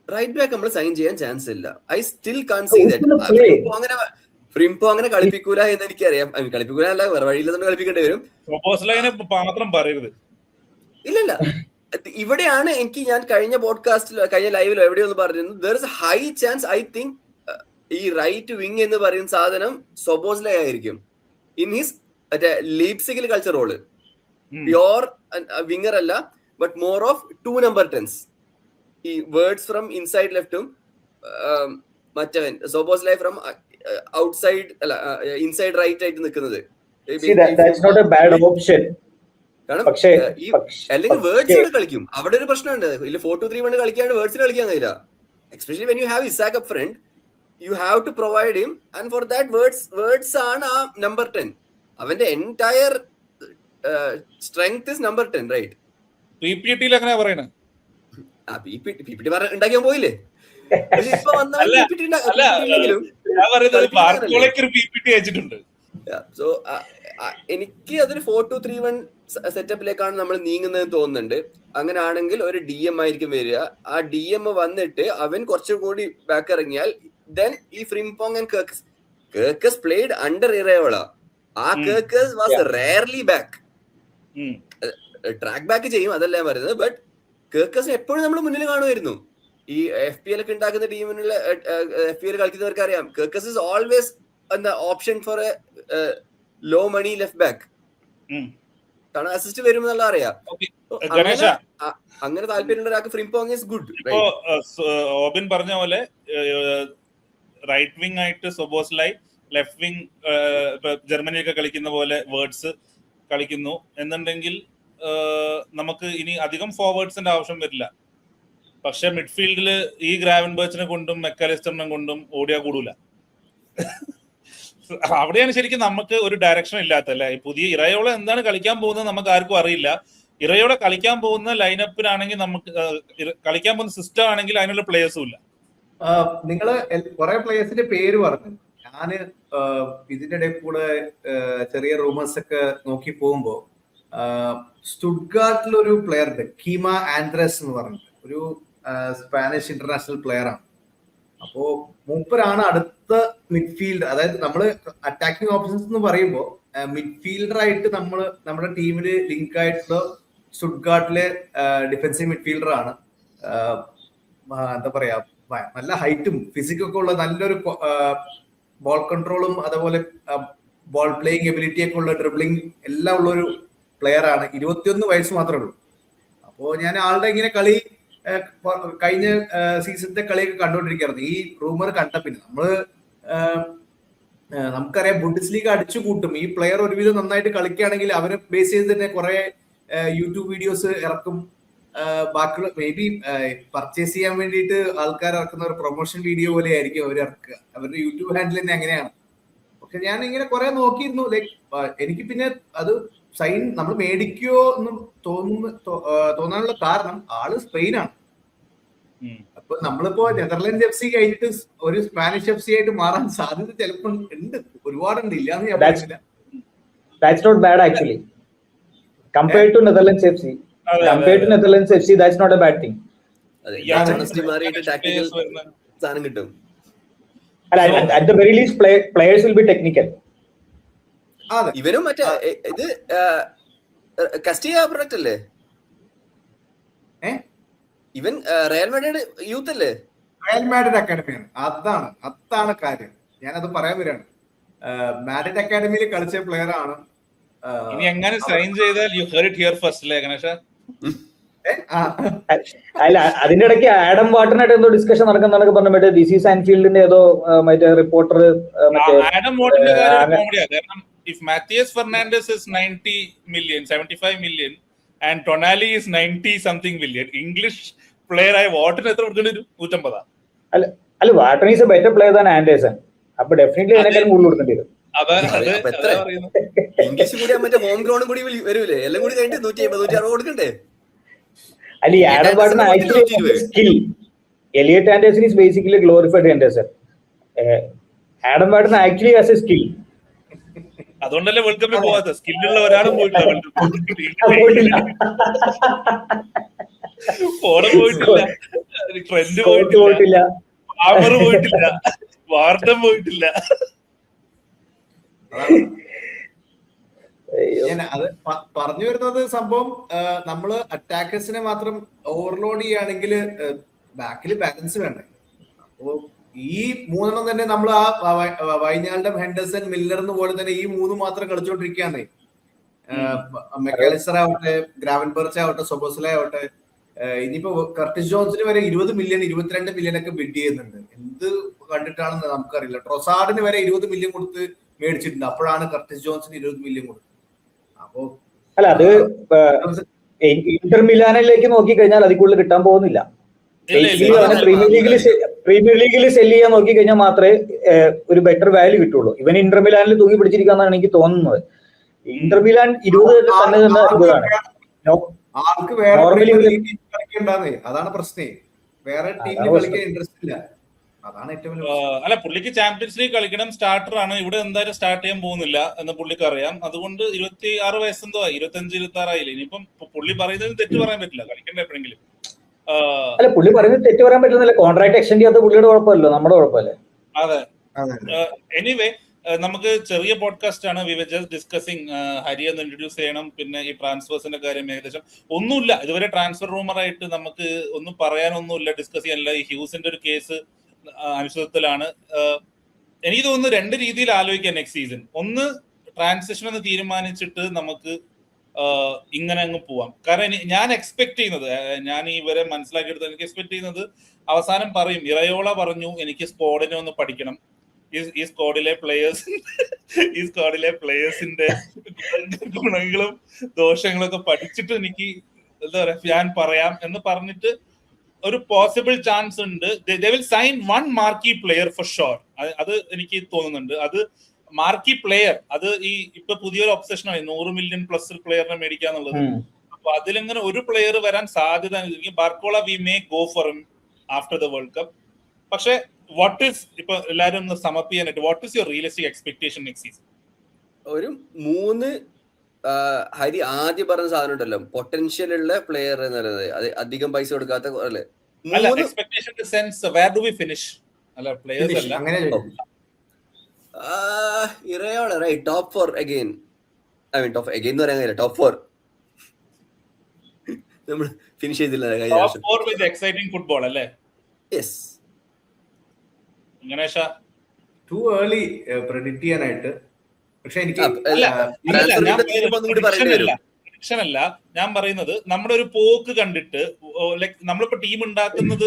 റൈറ്റ് ബാക്ക് നമ്മൾ സൈൻ ചെയ്യാൻ ചാൻസ് ഇല്ല. I still can see that. Frimpong അങ്ങനെ കളിപ്പിക്കൂല എന്ന് എനിക്കറിയാം. കളിപ്പിക്കൂല അല്ല, വേറെ വഴിയില്ലെന്ന് കളിപ്പിക്കേണ്ടി വരും. ഇല്ലല്ല, ഇവിടെയാണ് ഞാൻ കഴിഞ്ഞ പോഡ്കാസ്റ്റിലോ കഴിഞ്ഞ ലൈവിലോ എവിടെയോ ഒന്ന് പറഞ്ഞിരുന്നു, there is high chance I think ഈ റൈറ്റ് വിങ് എന്ന് പറയുന്ന സാധനം സൊബോസ്ലൈ ആയിരിക്കും. ഇൻ ഹിസ് ലീപ്സിഗിൽ കളിച്ച റോള് പ്യോർ വിങ്ങർ അല്ല, but more of 2 number 10s. ഈ വേർഡ്സ് ഫ്രം ഇൻസൈഡ് ലെഫ്റ്റും മറ്റവൻ സോബോസ്ലൈ ഫ്രം ഔട്ട്സൈഡ് അല്ല ഇൻസൈഡ് റൈറ്റ് ആയിട്ട് നിൽക്കുന്നത്. അല്ലെങ്കിൽ വേർഡ്സ് കളിക്കും. അവിടെ ഒരു പ്രശ്നമുണ്ട്. ഇല്ല 4-2-3-1 കളിക്കാണ്ട് വേർഡ്സിന് കളിക്കാൻ കഴിയില്ല. Especially when you have Isaac up front, you have to provide him, and for that words ആണ് ആ number 10. അവന്റെ entire strength is number 10, right? PPT യിൽ അങ്ങനെ പറയണേ. ആ PPT ഉണ്ടാക്കിയാൻ പോയില്ലേ? ഇപ്പൊ വന്നാലും PPT അയച്ചിട്ടുണ്ട്. സോ എനിക്ക് അതൊരു 4-2-3-1 സെറ്റപ്പിലേക്കാണ് നമ്മൾ നീങ്ങുന്നതെന്ന് തോന്നുന്നുണ്ട്. അങ്ങനെ ആണെങ്കിൽ ഒരു DM ആയിരിക്കും വരിക. ആ DM വന്നിട്ട് അവൻ കുറച്ചും കൂടി ബാക്ക് ഇറങ്ങിയാൽ then ഈ Frimpong and Kerkez played under Iraola. ആ Kerkez was rarely back. Track back ചെയ്യും, അതല്ല ഞാൻ പറയുന്നത്. ബട്ട് കേർക്കസിന് എപ്പോഴും നമ്മൾ മുന്നിൽ കാണുമായിരുന്നു. ഈ FPL ഒക്കെ ഉണ്ടാക്കുന്ന ടീമിനുള്ള FPL കളിക്കുന്നവർക്ക് അറിയാം, കേർക്കസ് ഇസ് ഓൾവേസ് എന്താ option for a low money left back. കാരണം അസിസ്റ്റ് വരുമെന്നുള്ള അറിയാം. അങ്ങനെ താല്പര്യമുള്ള ഒരാൾക്ക് ഫ്രിംപോങ് ഈസ് ഗുഡ്. ഇപ്പോ ഓബിൻ പറഞ്ഞ പോലെ റൈറ്റ് വിങ് ആയിട്ട് സൊബോസ്ലൈ, ലെഫ്റ്റ് വിങ് ജർമ്മനിയൊക്കെ കളിക്കുന്ന പോലെ വേർഡ്സ് കളിക്കുന്നു എന്നുണ്ടെങ്കിൽ നമുക്ക് ഇനി അധികം ഫോർവേഡ്സിന്റെ ആവശ്യം വരില്ല. പക്ഷെ മിഡ്ഫീൽഡില് ഈ ഗ്രാവൻബർച്ചിനെ കൊണ്ടും മെക്കാലിസ്റ്ററിനെ കൊണ്ടും ഓടിയാ കൂടൂല. അവിടെയാണ് ശരിക്കും നമുക്ക് ഒരു ഡയറക്ഷൻ ഇല്ലാത്തല്ലേ. പുതിയ ഇറയോള എന്താണ് കളിക്കാൻ പോകുന്നത് നമുക്ക് ആർക്കും അറിയില്ല. ഇറയോടെ കളിക്കാൻ പോകുന്ന ലൈനപ്പിനാണെങ്കിൽ നമുക്ക് കളിക്കാൻ പോകുന്ന സിസ്റ്റം ആണെങ്കിൽ അതിനുള്ള പ്ലേയേഴ്സും ഇല്ല. നിങ്ങള് കുറെ പ്ലേയേഴ്സിന്റെ പേര് പറഞ്ഞു. ഞാന് ഇതിന്റെ ഇടയിൽ കൂടെ ചെറിയ റൂമേഴ്സ് ഒക്കെ നോക്കി പോകുമ്പോ സ്റ്റുട്ട്ഗാർട്ടിലൊരു പ്ലെയർ ഉണ്ട്, കീമ ആൻഡ്രസ് എന്ന് പറഞ്ഞിട്ട്, ഒരു സ്പാനിഷ് ഇന്റർനാഷണൽ പ്ലെയർ ആണ്. അപ്പോ മൂപ്പരാണ് അടുത്ത മിഡ്ഫീൽഡർ. അതായത് നമ്മള് അറ്റാക്കിംഗ് ഓപ്ഷൻസ് എന്ന് പറയുമ്പോൾ മിഡ്ഫീൽഡർ ആയിട്ട് നമ്മുടെ ടീമിൽ ലിങ്ക് ആയിട്ടുള്ള സ്റ്റുട്ട്ഗാർട്ടിലെ ഡിഫൻസീവ് മിഡ്ഫീൽഡർ ആണ്. എന്താ പറയാ, നല്ല ഹൈറ്റും ഫിസിക്കൊക്കെ ഉള്ള നല്ലൊരു ബോൾ കൺട്രോളും അതുപോലെ ബോൾ പ്ലേയിങ് എബിലിറ്റി ഒക്കെ ഉള്ള ഡ്രിബ്ലിംഗ് എല്ലാം ഉള്ള ഒരു പ്ലെയർ ആണ്. 21 വയസ്സ് മാത്രമേ ഉള്ളൂ. അപ്പോ ഞാൻ ആളുടെ ഇങ്ങനെ കളി കഴിഞ്ഞ സീസണത്തെ കളിയൊക്കെ കണ്ടുകൊണ്ടിരിക്കുകയായിരുന്നു. ഈ റൂമർ കണ്ട പിന്നെ നമുക്കറിയാം ബുണ്ടസ് ലീഗ് അടിച്ചു കൂട്ടും. ഈ പ്ലെയർ ഒരുവിധം നന്നായിട്ട് കളിക്കുകയാണെങ്കിൽ അവരെ ബേസ് ചെയ്ത് തന്നെ കുറെ യൂട്യൂബ് വീഡിയോസ് ഇറക്കും. ബാക്കിയുള്ള മേ ബി പർച്ചേസ് ചെയ്യാൻ വേണ്ടിയിട്ട് ആൾക്കാർ ഇറക്കുന്ന ഒരു പ്രൊമോഷൻ വീഡിയോ പോലെ ആയിരിക്കും അവർ ഇറക്കുക. അവരുടെ യൂട്യൂബ് ഹാൻഡിൽ തന്നെ അങ്ങനെയാണ്. പക്ഷെ ഞാൻ ഇങ്ങനെ കുറെ നോക്കിയിരുന്നു. ലൈക്ക് എനിക്ക് പിന്നെ അത് സൈൻ നമ്മൾ മേടിക്കോ എന്ന് തോന്നാനുള്ള കാരണം ആള് സ്പെയിനാണ്. അപ്പൊ നമ്മളിപ്പോ നെതർലാൻഡ് FC കഴിഞ്ഞിട്ട് ഒരു സ്പാനിഷ് FC ആയിട്ട് മാറാൻ സാധ്യത ചിലപ്പോൾ ഉണ്ട്, ഒരുപാടുണ്ട്. ഇല്ലാന്ന് ഞാൻ പറയുന്നില്ല. That's not bad actually. Compared to Netherlands FC, that's not a bad thing. കിട്ടും. At the very least, players will be technical. ഇവനും മറ്റേ ഇത് കസ്റ്റിയ പ്രൊഡക്റ്റ് അല്ലേ? ഇവൻ റയൽ മാഡ്രിഡ് യൂത്ത് അല്ലേ? റയൽ മാഡ്രിഡ് അക്കാഡമിയാണ്. അതാണ് കാര്യം. ഞാനത് പറയാൻ വരികയാണ്. മാഡ്രിഡ് അക്കാഡമിയിൽ കളിച്ച പ്ലെയർ ആണ്. ഇനി എങ്ങനെ സൈൻ ചെയ്താൽ you hear it here first അല്ലേ ഗണേഷ? അല്ല, അതിന്റെ ഇടയ്ക്ക് ആഡം വാട്ടനായിട്ട് എന്തോ ഡിസ്കഷൻ നടക്കുന്നതൊക്കെ പറഞ്ഞു. മറ്റേ ദിസ് ഈസ് ആൻഫീൽഡിന്റെ ഏതോ മറ്റേ റിപ്പോർട്ടർ ആഡം വാട്ടന്റെ കാര്യം കോമഡിയാ. കാരണം if Matthias Fernandes is 90 million, 75 million and Tonali is 90 something million, English player ആയ വാട്ടന് എത്ര കൊടുക്കേണ്ടി വരും? 150. അല്ല, Wharton is a better player than Anderson. അപ്പൊ ഡെഫിനറ്റ്ലി അതിനേക്കാളും കൂടുതൽ കൊടുക്കേണ്ടി വരും. ഇംഗ്ലീഷ് കൂടി മറ്റേ ഹോം ഗ്രൗണ്ട് കൂടി വരൂലേ? എല്ലാം കൂടി കഴിഞ്ഞിട്ട് 150, 160 കൊടുക്കണ്ടേ? അല്ല, ഈ Adam Wharton actually skill. Elliot Anderson is basically glorified Anderson. Adam Wharton actually has a skill. അതുകൊണ്ടല്ലേ വേൾഡ് കപ്പിൽ പോവാത്ത. സ്കില്ലുള്ള ഒരാളും പോയിട്ടില്ല വേൾഡ് പോയിട്ടില്ല, ട്രെൻഡ് പോയിട്ടില്ല, ആമർ പോയിട്ടില്ല, വാർഡൻ പോയിട്ടില്ല. അത് പറഞ്ഞു വരുന്നത് സംഭവം നമ്മള് അറ്റാക്കേഴ്സിനെ മാത്രം ഓവർലോഡ് ചെയ്യുകയാണെങ്കിൽ ബാക്കിൽ ബാലൻസ് വേണ്ടേ? അപ്പോ ഈ മൂന്നെണ്ണം തന്നെ നമ്മൾ ആ വൈനാൾഡം, ഹെൻഡർസൺ, മില്ലറിന് പോലെ തന്നെ ഈ മൂന്ന് മാത്രം കളിച്ചുകൊണ്ടിരിക്കുകയാണ്. മെക്കാലിസ്റ്റർ ആവട്ടെ, ഗ്രാവൻബെർച്ച് ആവട്ടെ, സൊബോസ്ലെ ആവട്ടെ, ഇനിയിപ്പോ കർട്ടിസ് ജോൺസിന് വരെ 20 മില്യൺ 22 മില്യൺ ഒക്കെ ബിഡ് ചെയ്യുന്നുണ്ട്. എന്ത് കണ്ടിട്ടാണെന്ന് നമുക്കറിയില്ല. ട്രൊസാർഡിന് വരെ 20 മില്യൺ കൊടുത്ത് മേടിച്ചിട്ടുണ്ട്. അപ്പോഴാണ് കർട്ടിസ് ജോൺസിന് 20 മില്യൺ കൊടുത്തത്. അപ്പോ അല്ല, അത് ഇന്റർ മിലാനിലേക്ക് നോക്കി കഴിഞ്ഞാൽ അതിൽ കൂടുതൽ കിട്ടാൻ പോകുന്നില്ല. പ്രീമിയർ ലീഗിൽ സെല് ചെയ്യാൻ നോക്കി കഴിഞ്ഞാൽ മാത്രമേ ഒരു ബെറ്റർ വാല്യൂ കിട്ടുള്ളൂ. ഇവൻ ഇന്റർ മിലാനിൽ തൂങ്ങി പിടിച്ചിരിക്കാന്നാണ് എനിക്ക് തോന്നുന്നത്. ഇന്റർ മിലാൻ 20 തന്നെ 20ആണ്. ആൾക്ക് വേറെ കളിക്കണ്ടാന്നേ, അതാണ് പ്രശ്നേ. വേറെ ടീമിൽ കളിക്കാൻ ഇൻട്രസ്റ്റ് ഇല്ല. അതാണ് ഏറ്റവും അല്ല, പുള്ളിക്ക് ചാമ്പ്യൻസ് ലീഗ് കളിക്കണം, സ്റ്റാർട്ടർ ആണ്. ഇവിടെ എന്തായാലും സ്റ്റാർട്ട് ചെയ്യാൻ പോകുന്നില്ല എന്ന് പുള്ളിക്ക് അറിയാം. അതുകൊണ്ട് 26 വയസ്സെന്തോ 25, 26 ആയില്ല. ഇനിയിപ്പം പുള്ളി പറയുന്നത് തെറ്റ് പറയാൻ പറ്റില്ല, കളിക്കണ്ട എപ്പോഴെങ്കിലും. അല്ല, പുള്ളി പറയുന്നത് തെറ്റ് പറയാൻ പറ്റുന്നില്ല. കോൺട്രാക്ട് എക്സ്റ്റെൻഡ് ചെയ്യാത്ത പുള്ളിയുടെ കുഴപ്പമല്ലോ, നമ്മുടെ കുഴപ്പമല്ലേ? അതെ. എനിവേ, നമുക്ക് ചെറിയ പോഡ്കാസ്റ്റ് ആണ്. We were just discussing. Hari ഒന്ന് ഇൻട്രൊഡ്യൂസ് ചെയ്യണം. പിന്നെ ഈ ട്രാൻസ്ഫേഴ്സിന്റെ കാര്യം ഏകദേശം ഒന്നുമില്ല ഇതുവരെ. ട്രാൻസ്ഫർ റൂമർ ആയിട്ട് നമുക്ക് ഒന്നും പറയാനൊന്നുമില്ല, ഡിസ്കസ് ചെയ്യാനില്ല. ഈ ഹ്യൂസിന്റെ ഒരു കേസ് അനിശ്ചിതത്വത്തിലാണ്. എനിക്ക് തോന്നുന്നു 2 രീതിയിൽ ആലോചിക്കാം നെക്സ്റ്റ് സീസൺ. ഒന്ന്, ട്രാൻസിഷൻ എന്ന് തീരുമാനിച്ചിട്ട് നമുക്ക് ഇങ്ങനെ അങ്ങ് പോവാം. കാരണം ഞാൻ എക്സ്പെക്ട് ചെയ്യുന്നത്, ഞാൻ ഇവരെ മനസ്സിലാക്കിയെടുത്ത് എനിക്ക് എക്സ്പെക്ട് ചെയ്യുന്നത്, അവസാനം പറയും ഇറയോള പറഞ്ഞു എനിക്ക് സ്ക്വാഡിനെ ഒന്ന് പഠിക്കണം, ഈ സ്ക്വാഡിലെ പ്ലേയേഴ്സിന്റെ ഗുണങ്ങളും ദോഷങ്ങളും ഒക്കെ പഠിച്ചിട്ട് എനിക്ക് എന്താ പറയാ ഞാൻ പറയാം എന്ന് പറഞ്ഞിട്ട് ഒരു പോസിബിൾ ചാൻസ് ഉണ്ട്. They will sign 1 marquee player for sure. അത് എനിക്ക് തോന്നുന്നുണ്ട്. അത് മാർക്കി പ്ലെയർ, അത് ഈ ഇപ്പൊ പുതിയൊരു ഒബ്സെഷനാണ് 100 മില്യൺ പ്ലസ് പ്ലെയറിനെ മേടിക്കാന്നുള്ളത്. അപ്പൊ അതിലിങ്ങനെ ഒരു പ്ലെയർ വരാൻ സാധ്യത. Barcola we may go for him after the world cup. പക്ഷെ വാട്ട് ഈസ്, ഇപ്പൊ എല്ലാരും ഒന്ന് സമപ്പ് ചെയ്യാനായിട്ട്, what is your realistic expectation next season? ഒരു 3 ഹരി ആദ്യം പറഞ്ഞ സാധനം ഉണ്ടല്ലോ, പൊട്ടൻഷ്യൽ ഉള്ള പ്ലെയർ എന്ന് പറയുന്നത്. അത് അധികം പൈസ കൊടുക്കാത്ത അല്ലേ? Iraola right, top 4 again. I mean top again എന്ന് പറയാൻ കഴിയില്ല, ടോപ്പ് 4 നമ്മൾ ഫിനിഷ് ചെയ്തില്ല. ടോപ്പ് 4 വിത്ത് എക്സൈറ്റിംഗ് ഫുട്ബോൾ അല്ലേ? Yes. Ganesh, too early predict ചെയ്യാനായിട്ട്. പക്ഷെ എനിക്ക് അല്ല, ഞാൻ പറയുന്നത് നമ്മുടെ ഒരു പോക്ക് കണ്ടിട്ട്, ലൈക് നമ്മളിപ്പോ ടീം ഉണ്ടാക്കുന്നത്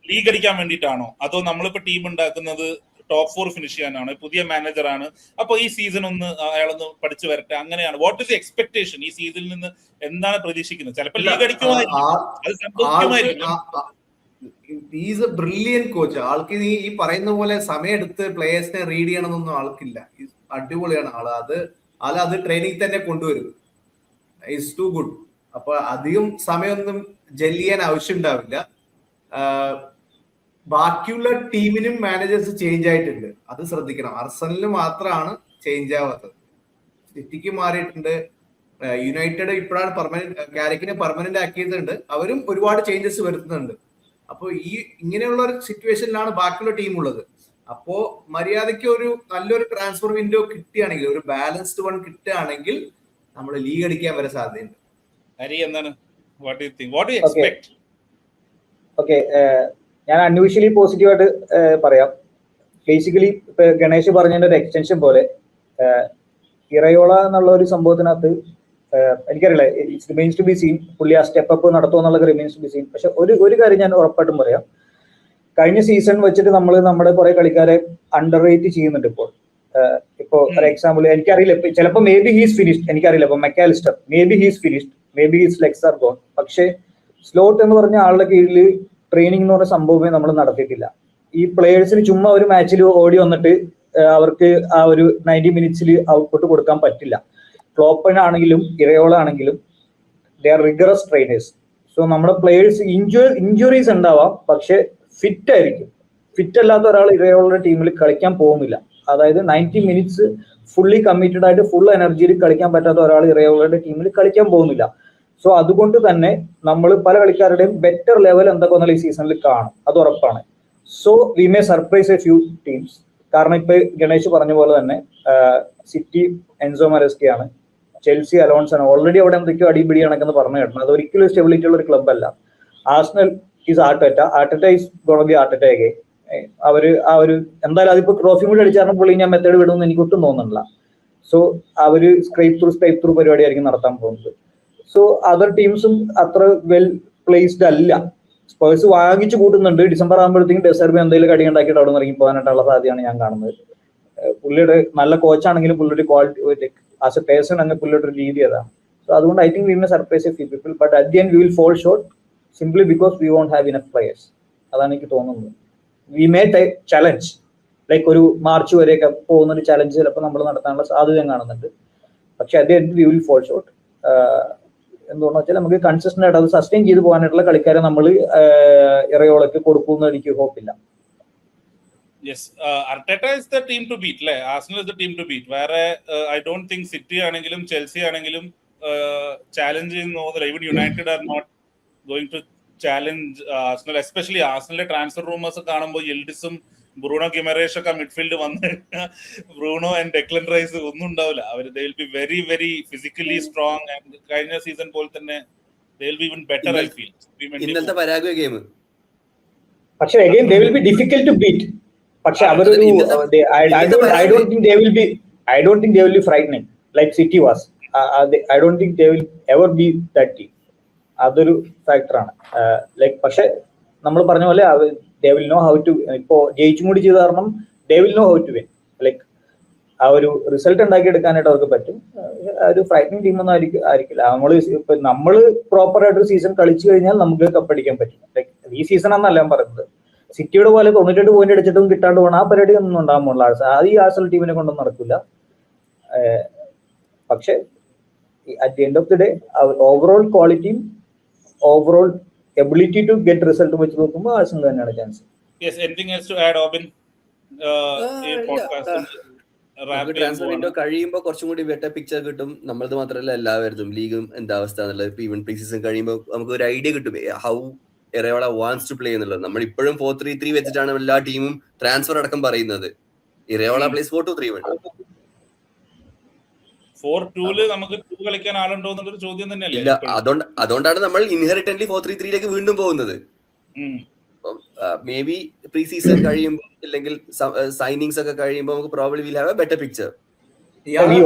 ലീഗ് അടിക്കാൻ വേണ്ടിയിട്ടാണോ, അതോ നമ്മളിപ്പോ ടീം ഉണ്ടാക്കുന്നത് ടോപ്പ് 4 ഫിനിഷ് ചെയ്യാനാണ്? പുതിയ മാനേജറാണ്, അപ്പൊ ഈ സീസൺ ഒന്ന് അയാളൊന്ന് പഠിച്ചു വരട്ടെ, അങ്ങനെയാണ്. What is the expectation? ഈ സീസണിൽ നിന്ന് എന്താണ് പ്രതീക്ഷിക്കുന്നത്? ചിലപ്പോൾ ലീഗ് അടിക്കുമായിരിക്കും, അത് സംഭവിക്കുമായിരിക്കും. Is a brilliant coach. ആൾക്ക് ഈ പറയുന്ന പോലെ സമയമെടുത്ത് പ്ലേയേഴ്സിനെ റീഡ് ചെയ്യണമെന്നൊന്നും ആൾക്കില്ല. അടിപൊളിയാണ് ആള്. അത് ട്രെയിനിങ് തന്നെ കൊണ്ടുവരും. Is too good. അപ്പൊ അധികം സമയമൊന്നും ജെല്ല് ചെയ്യാൻ ആവശ്യം ഉണ്ടാവില്ല. ബാക്കിയുള്ള ടീമിനും മാനേജേഴ്സ് ചേഞ്ച് ആയിട്ടുണ്ട്, അത് ശ്രദ്ധിക്കണം. അർസണലിന് മാത്രമാണ് ചേഞ്ച് ആവാത്തത്. സിറ്റിക്ക് മാറിയിട്ടുണ്ട്. യുണൈറ്റഡ് ഇപ്പോഴാണ് കാരിക്കിനെ പെർമനന്റ് ആക്കിയിട്ടുണ്ട്. അവരും ഒരുപാട് ചേഞ്ചസ് വരുത്തുന്നുണ്ട്. അപ്പൊ ഇങ്ങനെയുള്ള ഒരു സിറ്റുവേഷനിലാണ് ബാക്കിയുള്ള ടീം ഉള്ളത്. അപ്പോ മര്യാദയ്ക്ക് ഒരു നല്ലൊരു ട്രാൻസ്ഫർ വിൻഡോ കിട്ടുകയാണെങ്കിൽ, ഒരു ബാലൻസ്ഡ് വൺ കിട്ടുകയാണെങ്കിൽ നമ്മൾ ലീഗ് അടിക്കാൻ വരെ സാധ്യതയുണ്ട്. ഓക്കെ, ഞാൻ അൺയൂഷ്വലി പോസിറ്റീവായിട്ട് പറയാം. ബേസിക്കലി ഇപ്പൊ ഗണേഷ് പറഞ്ഞതിന്റെ ഒരു എക്സ്റ്റൻഷൻ പോലെ ഇറയോള എന്നുള്ള ഒരു സംഭവത്തിനകത്ത് എനിക്കറിയില്ല, it's remains to be seen. പുള്ളി ആ സ്റ്റെപ്പ് അപ്പ് നടത്തുമോ എന്നുള്ളത് റിമെയിൻസ് ടു ബി സീൻ. പക്ഷെ ഒരു കാര്യം ഞാൻ ഉറപ്പായിട്ടും പറയാം, കഴിഞ്ഞ സീസൺ വെച്ചിട്ട് നമ്മൾ നമ്മുടെ കുറെ കളിക്കാരെ അണ്ടർ റേറ്റ് ചെയ്യുന്നുണ്ട് ഇപ്പോൾ. ഇപ്പൊ ഫോർ എക്സാമ്പിൾ എനിക്കറിയില്ല, ചിലപ്പോൾ മേ ബി ഹീസ് ഫിനിഷ്ഡ്, എനിക്കറിയില്ല. ഇപ്പൊ McAllister maybe he's finished, maybe his legs are gone. പക്ഷേ സ്ലോട്ട് എന്ന് പറഞ്ഞ ആളുടെ കീഴിൽ ട്രെയിനിങ് എന്ന് പറഞ്ഞ സംഭവമേ നമ്മൾ നടത്തിയിട്ടില്ല. ഈ പ്ലേയേഴ്സിന് ചുമ്മാ ഒരു മാച്ചിൽ ഓടി വന്നിട്ട് അവർക്ക് ആ ഒരു 90 മിനിറ്റ്സിൽ ഔട്ട്പുട്ട് കൊടുക്കാൻ പറ്റില്ല. ക്ലോപ്പനാണെങ്കിലും ഇറയോള ആണെങ്കിലും they are rigorous trainers. So നമ്മുടെ പ്ലേയേഴ്സ് ഇഞ്ചുറീസ് ഉണ്ടാവാം, പക്ഷെ ഫിറ്റ് ആയിരിക്കും. ഫിറ്റ് അല്ലാത്ത ഒരാൾ ഇറയോളയുടെ ടീമിൽ കളിക്കാൻ പോകുന്നില്ല. അതായത് 90 മിനിറ്റ്സ് ഫുള്ളി കമ്മിറ്റഡ് ആയിട്ട് ഫുൾ എനർജിയിൽ കളിക്കാൻ പറ്റാത്ത ഒരാൾ ഇറയോളയുടെ ടീമിൽ കളിക്കാൻ പോകുന്നില്ല. സോ അതുകൊണ്ട് തന്നെ നമ്മൾ പല കളിക്കാരുടെയും ബെറ്റർ ലെവൽ എന്തൊക്കെ ഈ സീസണിൽ കാണും, അത് ഉറപ്പാണ്. So we may surprise a few teams. കാരണം ഇപ്പൊ ഗണേഷ് പറഞ്ഞ പോലെ തന്നെ സിറ്റി എൻസോ മരസ്കിയാണ്, ചെൽസി അലോൺസ് ആണ്. ഓൾറെഡി അവിടെ എന്തൊക്കെയോ അടിപിടി കണക്കെന്ന് പറഞ്ഞു കേട്ടോ. അത് ഒരിക്കലും സ്റ്റെബിലിറ്റി ഉള്ള ഒരു ക്ലബ് അല്ല. Arsenal is Arteta is gonna B Arteta again. അവര് ആ ഒരു എന്തായാലും അതിപ്പോ ട്രോഫി കൂടി അടിച്ചാൽ പുള്ളി ഞാൻ മെത്തേഡ് വിടുമെന്ന് എനിക്ക് ഒട്ടും തോന്നുന്നില്ല. സോ അവര് സ്ക്രൈപ്പ് ത്രൂ പരിപാടി ആയിരിക്കും നടത്താൻ പോകുന്നത്. സോ അതർ ടീംസും അത്ര വെൽ പ്ലേസ്ഡ് അല്ല. സ്പേഴ്സ് വാങ്ങിച്ചു കൂട്ടുന്നുണ്ട്. ഡിസംബർ ആകുമ്പോഴത്തേക്കും ഡെസർബി എന്തെങ്കിലും കടി ഉണ്ടാക്കിയിട്ട് അവിടെ നിന്ന് ഇറങ്ങി പോകാനായിട്ടുള്ള സാധ്യതയാണ് ഞാൻ കാണുന്നത്. പുള്ളിയുടെ നല്ല കോച്ചാണെങ്കിലും പുള്ളിയുടെ ക്വാളിറ്റി ആസ് എ പേഴ്സൺ അങ്ങനെ പുള്ളിയുടെ ഒരു രീതി അതാണ്. സോ അതുകൊണ്ട് I think we may surprise a few people, but at the end we will fall short simply because we won't have enough players. അതാണ് എനിക്ക് തോന്നുന്നത്. വി മേ ചലഞ്ച് ലൈക്ക് ഒരു മാർച്ച് വരെയൊക്കെ പോകുന്ന ഒരു ചലഞ്ച് ചിലപ്പോൾ നമ്മൾ നടത്താനുള്ള സാധ്യത ഞാൻ കാണുന്നുണ്ട്. പക്ഷെ at the end we will fall short. എന്തുകൊണ്ടെന്ന് വെച്ചാൽ നമുക്ക് കൺസിസ്റ്റന്റ് ആയിട്ട് അത് സസ്റ്റെയിൻ ചെയ്ത് പോകാനായിട്ടുള്ള കളിക്കാരെ നമ്മൾ ഇറയോളൊക്കെ കൊടുക്കുമെന്ന് എനിക്ക് ഹോപ്പില്ല. Yes, Arteta is the team to beat അല്ലേ? Arsenal is the team to beat. വേറെ ഐ ഡോണ്ട് തിങ്ക് സിറ്റി ആണെങ്കിലും ചെൽസി ആണെങ്കിലും ചാലഞ്ച് ചെയ്യുന്ന തോന്നുന്നില്ല. Even United are not going to challenge Arsenal. Especially ആർസണലിന്റെ ട്രാൻസ്ഫർ റൂമേഴ്സ് കാണുമ്പോൾ യെൽഡിസും ബ്രൂണോ ഗിമറേഷ് ഒക്കെ മിഡ്ഫീൽഡ് വന്ന് ബ്രൂണോ ആൻഡ് ഡെക്ലൻ റൈസ് ഒന്നും ഉണ്ടാവില്ല. അവർ they will be very very physically strong and കഴിഞ്ഞ സീസൺ പോലെ തന്നെ they will be even better I feel. ഇന്നത്തെ പരാഗ്വേ ഗെയിം പക്ഷെ again they will be difficult to beat. പക്ഷെ അവരൊരു I don't think they will be frightening like City was. I don't think they will ever be that team. അതൊരു ഫാക്ടറാണ്. Like പക്ഷെ നമ്മൾ പറഞ്ഞ പോലെ they will know how to, ഇപ്പോ ജയിച്ചും കൂടി ചെയ്ത കാരണം they will know how to win. Like ആ ഒരു റിസൾട്ട് ഉണ്ടാക്കിയെടുക്കാനായിട്ട് അവർക്ക് പറ്റും. ഒരു ഫ്രൈറ്റനിങ് ടീം ഒന്നും ആയിരിക്കില്ല. നമ്മള് പ്രോപ്പർ ആയിട്ടൊരു സീസൺ കളിച്ചു കഴിഞ്ഞാൽ നമുക്ക് കപ്പടിക്കാൻ പറ്റും. ലൈക്ക് ഈ സീസൺ ആണെന്നല്ല ഞാൻ പറയുന്നത്. സിറ്റിയുടെ പോലെ 98 പോയിന്റ് അടിച്ചിട്ടും കിട്ടാണ്ട് പോകണം, ആ പരിപാടി ഒന്നും ഉണ്ടാകാൻ പോകുന്നില്ല. അത് ഈ ആർസണൽ ടീമിനെ കൊണ്ടൊന്നും നടക്കില്ല. പക്ഷെ at the end of the day overall ക്വാളിറ്റിയും overall ability to get result വെച്ച് നോക്കുമ്പോൾ ആർസണൽ തന്നെയാണ് chance. Yes, anything else to add, Robin? Transfer window കഴിയുമ്പോൾ കുറച്ചും കൂടി ബെറ്റർ പിക്ചർ കിട്ടും. നമ്മളത് മാത്രമല്ല എല്ലാവരും ലീഗും എന്താ അവസ്ഥ എന്നുള്ളത് ഈവൻ പ്രീ സീസൺ കഴിയുമ്പോൾ നമുക്ക് ഒരു ഐഡിയ കിട്ടും ഹൗ ഇറയോള വാണ്ട്സ് ടു പ്ലേ എന്നുള്ളത്. നമ്മൾ ഇപ്പോഴും 4-3-3 വെച്ചിട്ടാണ് എല്ലാ ടീമും ട്രാൻസ്ഫർ അടക്കം പറയുന്നത്. ഇറയോള പ്ലേസ് 4-2-3-1. 4-2 നമുക്ക് 2 കളിക്കാൻ ആളുണ്ടോ എന്നുള്ളൊരു ചോദ്യം തന്നെയല്ലേ? ഇല്ല, അതുകൊണ്ടാണ് നമ്മൾ ഇൻഹെറിറ്റന്റ്ലി 4-3-3 വീണ്ടും പോകുന്നത്. മേ ബി പ്രീ സീസൺ കഴിയുമ്പോൾ അല്ലെങ്കിൽ സൈനിങ്സ് ഒക്കെ കഴിയുമ്പോൾ നമുക്ക് probably will have a better picture.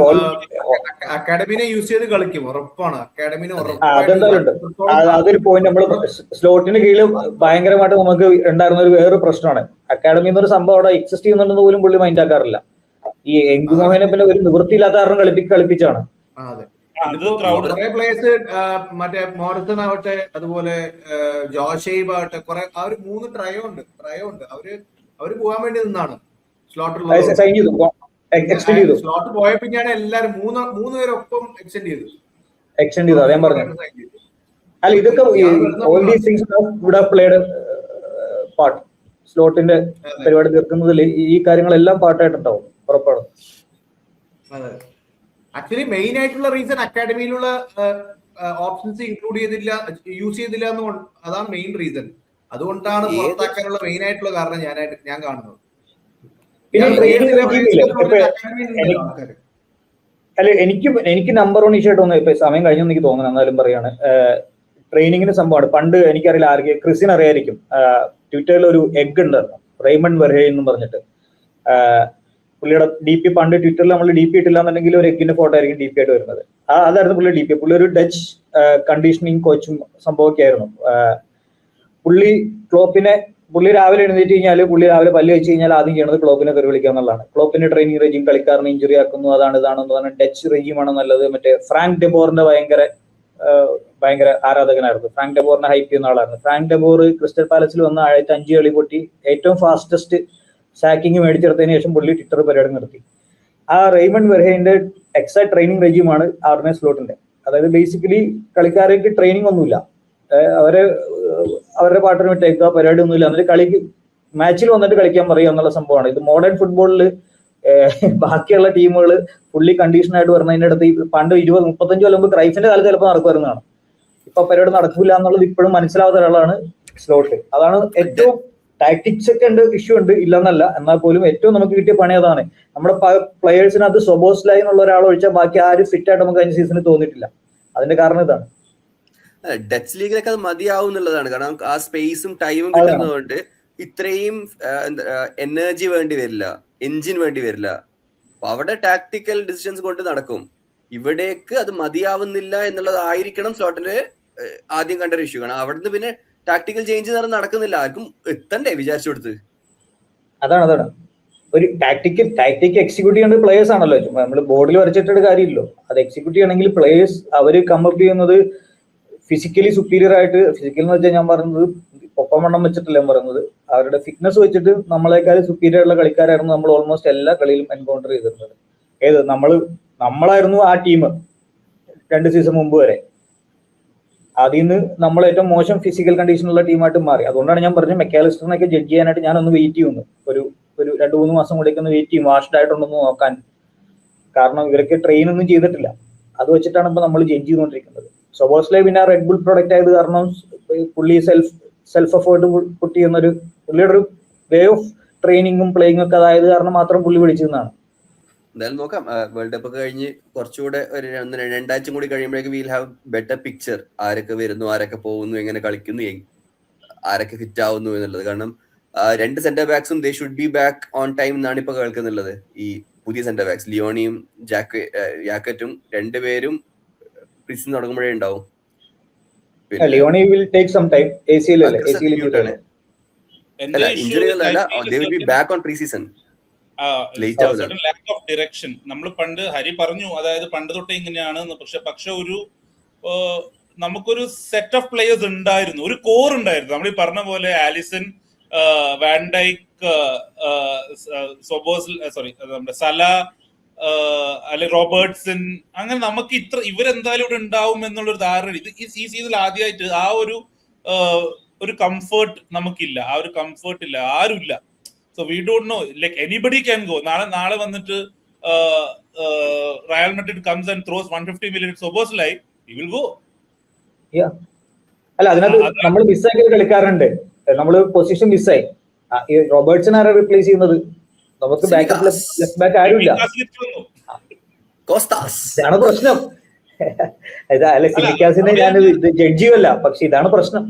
അക്കാഡമിനെ യൂസ് ചെയ്ത് കളിക്കും, ഉറപ്പാണ്. അക്കാഡമിനെ അതൊരു പോയിന്റ്. നമ്മൾ സ്ലോട്ടിന് കീഴിൽ ഭയങ്കരമായിട്ട് നമുക്ക് ഉണ്ടായിരുന്ന ഒരു വേറൊരു പ്രശ്നമാണ്. അക്കാഡമി എന്നൊരു സംഭവം അവിടെ എക്സിസ്റ്റ് ചെയ്യുന്നുണ്ടെന്ന് പോലും പുള്ളി മൈൻഡ് ആക്കാറില്ല. ഈ എങ്കുമോഹനെ പിന്നെ ഒരു നിവൃത്തിയില്ലാത്ത കാരണം കളിപ്പിച്ചാണ്. പ്ലേയേഴ്സ് മറ്റേ മോറിസൺ ആവട്ടെ, അതുപോലെ ജോഷേബ് ആവട്ടെ, കുറെ ആ ഒരു 3 ട്രയോ ഉണ്ട്. അവര് പോകാൻ വേണ്ടി നിന്നാണ് സ്ലോട്ട് പോയ പിന്നെയാണ് എല്ലാരും 3 പേരൊപ്പം എക്സ്റ്റെൻഡ് ചെയ്തു. അതേ പറഞ്ഞു. അല്ല, ഇതൊക്കെ all these things would have played part. സ്ലോട്ടിന്റെ പരിപാടി തീർക്കുന്നതിൽ ഈ കാര്യങ്ങളെല്ലാം പാർട്ടായിട്ടുണ്ടാവും, ഉറപ്പാണ്. ആക്ച്വലി മെയിൻ ആയിട്ടുള്ള റീസൺ അക്കാഡമിയിലുള്ള ഓപ്ഷൻസ് യൂസ് ചെയ്തില്ല എന്നുകൊണ്ട്, അതാണ് മെയിൻ റീസൺ. അതുകൊണ്ടാണ് പുറത്താക്കാനുള്ള മെയിൻ ആയിട്ടുള്ള കാരണം ഞാൻ കാണുന്നത്. അല്ല, എനിക്ക് നമ്പർ 1 ഇഷ്യൂ തോന്നുന്നത് ഇപ്പൊ സമയം കഴിഞ്ഞെന്ന് എനിക്ക് തോന്നുന്നു. എന്നാലും പറയാണ്, ട്രെയിനിങ്ങിന് സംഭവമാണ്. പണ്ട് എനിക്കറിയില്ല, ആർക്ക് ക്രിസിന് അറിയായിരിക്കും. ട്വിറ്ററിൽ ഒരു എഗ് ഉണ്ടായിരുന്നു, റെയ്മണ്ട് വെർഹെ എന്ന് പറഞ്ഞിട്ട്. പുള്ളിയുടെ DP പണ്ട് ട്വിറ്ററിൽ നമ്മൾ DP ഇട്ടില്ല എന്നുണ്ടെങ്കിൽ ഒരു എഗ്ഗിന്റെ ഫോട്ടോ ആയിരിക്കും DP ആയിട്ട് വരുന്നത്. അതായിരുന്നു പുള്ളിയുടെ DP. പുള്ളി ഒരു ഡച്ച് കണ്ടീഷനിങ് കോച്ചും സംഭവമൊക്കെ ആയിരുന്നു. പുള്ളി രാവിലെ എഴുന്നേറ്റ് കഴിഞ്ഞാൽ, പുള്ളി രാവിലെ പല്ല് വെച്ച് കഴിഞ്ഞാൽ ആദ്യം ചെയ്യുന്നത് ക്ലോപ്പിനെ തെറി വിളിക്കുക എന്നുള്ളതാണ്. ക്ലോപ്പിന്റെ ട്രെയിനിങ് റെജീം കളിക്കാരനെ ഇഞ്ചുറി ആക്കുന്നു, ഇതാണെന്ന് പറഞ്ഞാൽ ഡച്ച് റെജീമാണ് നല്ലത്. മറ്റേ ഫ്രാങ്ക് ഡെബോറിന്റെ ഭയങ്കര ആരാധകനായിരുന്നു. ഫ്രാങ്ക് ഡെബോറിനെ ഹൈപ്പ് ചെയ്യുന്ന ആളായിരുന്നു. ഫ്രാങ്ക് ഡെബോർ ക്രിസ്റ്റൽ പാലസിൽ വന്ന 5 കളി പൊട്ടി ഏറ്റവും ഫാസ്റ്റസ്റ്റ് സാക്കിങ് മേടിച്ചെടുത്തതിന് ശേഷം പുള്ളി ട്വിറ്റർ പരിപാടി നിർത്തി. ആ റെയ്മണ്ട് വെർഹെന്റെ എക്സാക്ട് ട്രെയിനിങ് റെജീമാണ് ആർനെ സ്ലോട്ടിന്റെ. അതായത് ബേസിക്കലി കളിക്കാർക്ക് ട്രെയിനിങ് ഒന്നുമില്ല, അവരുടെ പാട്ടിന് വിട്ടേക്കുക, പരിപാടി ഒന്നുമില്ല, എന്നിട്ട് മാച്ചിൽ വന്നിട്ട് കളിക്കാൻ പറയുക എന്നുള്ള സംഭവമാണ്. ഇത് മോഡേൺ ഫുട്ബോളിൽ ബാക്കിയുള്ള ടീമുകൾ ഫുള്ളി കണ്ടീഷനായിട്ട് വരുന്നതിന്റെ അടുത്ത് പണ്ട് 20-35 കൊല്ലം മുമ്പ് ക്രൈഫിന്റെ കാലത്ത് ചിലപ്പോൾ നടക്കുമായിരുന്നതാണ്. ഇപ്പൊ പരിപാടി നടക്കില്ല എന്നുള്ളത് ഇപ്പോഴും മനസ്സിലാവാത്ത ഒരാളാണ് സ്ലോട്ട്. അതാണ് ഏറ്റവും ടാക്ടിക്സ് ഒക്കെ ഉണ്ട്, ഇഷ്യൂ ഉണ്ട്, ഇല്ലെന്നല്ല, എന്നാൽ പോലും ഏറ്റവും നമുക്ക് കിട്ടിയ പണി അതാണ്. നമ്മുടെ പ്ലെയേഴ്സിനകത്ത് സൊബോസ്ലൈ എന്നുള്ള ഒരാൾ ഒഴിച്ചാൽ ബാക്കി ആരും ഫിറ്റ് ആയിട്ട് നമുക്ക് കഴിഞ്ഞ സീസണിൽ തോന്നിയിട്ടില്ല. അതിന്റെ കാരണം ഇതാണ്. ഡച്ച് ലീഗിലൊക്കെ അത് മതിയാവും എന്നുള്ളതാണ്. കാരണം ആ സ്പേസും ടൈമും കിട്ടുന്നതുകൊണ്ട് ഇത്രയും എനർജി വേണ്ടി വരില്ല, എൻജിൻ വേണ്ടി വരില്ല. അപ്പൊ അവിടെ ടാക്ടിക്കൽ ഡിസിഷൻസ് കൊണ്ട് നടക്കും. ഇവിടേക്ക് അത് മതിയാവുന്നില്ല എന്നുള്ളതായിരിക്കണം സ്ലോട്ടിന്റെ ആദ്യം കണ്ടൊരു ഇഷ്യൂ. കാരണം അവിടുന്ന് പിന്നെ ടാക്ടിക്കൽ ചേഞ്ച് നടക്കുന്നില്ല, ആർക്കും എത്തണ്ടേ വിചാരിച്ചു കൊടുത്ത്. അതാണ് ഒരു ടാക്ടിക് എക്സിക്യൂട്ട് ചെയ്യേണ്ട പ്ലേയേഴ്സ് ആണല്ലോ. നമ്മൾ ബോർഡിൽ വരച്ചിട്ട് കാര്യമില്ലല്ലോ. അത് എക്സിക്യൂട്ട് ചെയ്യണമെങ്കിൽ പ്ലേയേഴ്സ് അവര് കമ്പയർ ചെയ്യുന്നത് ഫിസിക്കലി സുപ്പീരിയർ ആയിട്ട്. ഫിസിക്കൽ എന്ന് വെച്ചാൽ ഞാൻ പറയുന്നത് ഒപ്പമണ്ണം വെച്ചിട്ടല്ല ഞാൻ പറയുന്നത്, അവരുടെ ഫിറ്റ്നസ് വെച്ചിട്ട് നമ്മളെക്കാൾ സുപ്പീരിയർ ഉള്ള കളിക്കാരായിരുന്നു നമ്മൾ ഓൾമോസ്റ്റ് എല്ലാ കളിയിലും എൻകൗണ്ടർ ചെയ്തിരുന്നത്. നമ്മളായിരുന്നു ആ ടീം 2 സീസൺ മുമ്പ് വരെ. അതിൽ നിന്ന് നമ്മൾ ഏറ്റവും മോശം ഫിസിക്കൽ കണ്ടീഷനുള്ള ടീമായിട്ട് മാറി. അതുകൊണ്ടാണ് ഞാൻ പറഞ്ഞത് മെക്കാലിസ്റ്ററിനൊക്കെ ജഡ്ജ് ചെയ്യാനായിട്ട് ഞാനൊന്ന് വെയിറ്റ് ചെയ്യുന്നു. ഒരു 2-3 മാസം കൂടിയൊക്കെ ഒന്ന് വെയിറ്റ് ചെയ്യും, വാഷ്ഡ് ആയിട്ടുണ്ടെന്ന് നോക്കാൻ. കാരണം ഇവരൊക്കെ ട്രെയിൻ ഒന്നും ചെയ്തിട്ടില്ല. അത് വെച്ചിട്ടാണ് ഇപ്പൊ നമ്മൾ ജഡ്ജ് ചെയ്തുകൊണ്ടിരിക്കുന്നത്. സൊബോസ്ലൈ പിന്നെ റെഡ് ബുൾ പ്രൊഡക്റ്റ് ആയത് കാരണം പുള്ളി സെൽഫ് എഫേർട്ട് പുട്ട് ചെയ്യുന്നൊരു പുള്ളിയുടെ ഒരു വേ ഓഫ് ട്രെയിനിങ്ങും പ്ലേയിങ്ങും ഒക്കെ അതായത് കാരണം മാത്രം പുള്ളി വിളിച്ചതാണ്. എന്തായാലും നോക്കാം, വേൾഡ് കപ്പ് കഴിഞ്ഞ് കുറച്ചുകൂടെ ഒരു 2 ആഴ്ച കൂടി കഴിയുമ്പോഴേക്ക് വീൽ ഹാവ് ബെറ്റർ പിക്ചർ. ആരൊക്കെ വരുന്നു, ആരൊക്കെ പോകുന്നു, എങ്ങനെ കളിക്കുന്നു, ആരൊക്കെ ഫിറ്റ് ആവുന്നു എന്നുള്ളത്. കാരണം 2 സെന്റർ ബാക്സും they should be back on time എന്നാണ് ഇപ്പൊ കേൾക്കുന്നുള്ളത്. ഈ പുതിയ സെന്റർ ബാക്സ് ലിയോണിയും യാക്കറ്റും 2 പേരും പ്രീസീസൺ തുടങ്ങുമ്പോഴേ ഉണ്ടാവും. Leoni will take some time. ACL അല്ലേ, ACL ലാക്ക് ഓഫ് ഡിറക്ഷൻ. നമ്മൾ പണ്ട് ഹരി പറഞ്ഞു, അതായത് പണ്ട് തൊട്ടേ ഇങ്ങനെയാണ്. പക്ഷെ ഒരു നമുക്കൊരു സെറ്റ് ഓഫ് പ്ലേയേഴ്സ് ഉണ്ടായിരുന്നു, ഒരു കോർ ഉണ്ടായിരുന്നു. നമ്മൾ ഈ പറഞ്ഞ പോലെ ആലിസൺ, വാൻഡൈക്ക്, നമ്മുടെ സല, അല്ലെ റോബർട്ട്സൺ, അങ്ങനെ നമുക്ക് ഇവരെന്തായാലും ഇവിടെ ഉണ്ടാവും എന്നുള്ളൊരു ധാരണ. ഈ സീസണിൽ ആദ്യമായിട്ട് ആ ഒരു കംഫർട്ട് നമുക്കില്ല, ആ ഒരു കംഫർട്ട് ഇല്ല, ആരുമില്ല. So we don't know, like anybody can go. നാളെ വന്നിട്ട് Real Madrid comes and throws 150 million Szoboszlai, he will go. അല്ല, അതിനകത്ത് നമ്മൾ മിസ്സാക്കിയ കളിക്കാരുണ്ട്. നമ്മള് പൊസിഷൻ മിസ്സായി. റോബർട്ട്സൺ ആരാ റീപ്ലേസ് ചെയ്യുന്നത്? നമുക്ക് ബാക്കപ്പ് ലെഫ്റ്റ് ബാക്ക് ആരുമില്ല. ഇതാണ് പ്രശ്നം. അല്ല, സിമിക്കാസിനെ ഞാൻ ജഡ്ജ് ചെയ്യുമല്ല, പക്ഷെ ഇതാണ് പ്രശ്നം.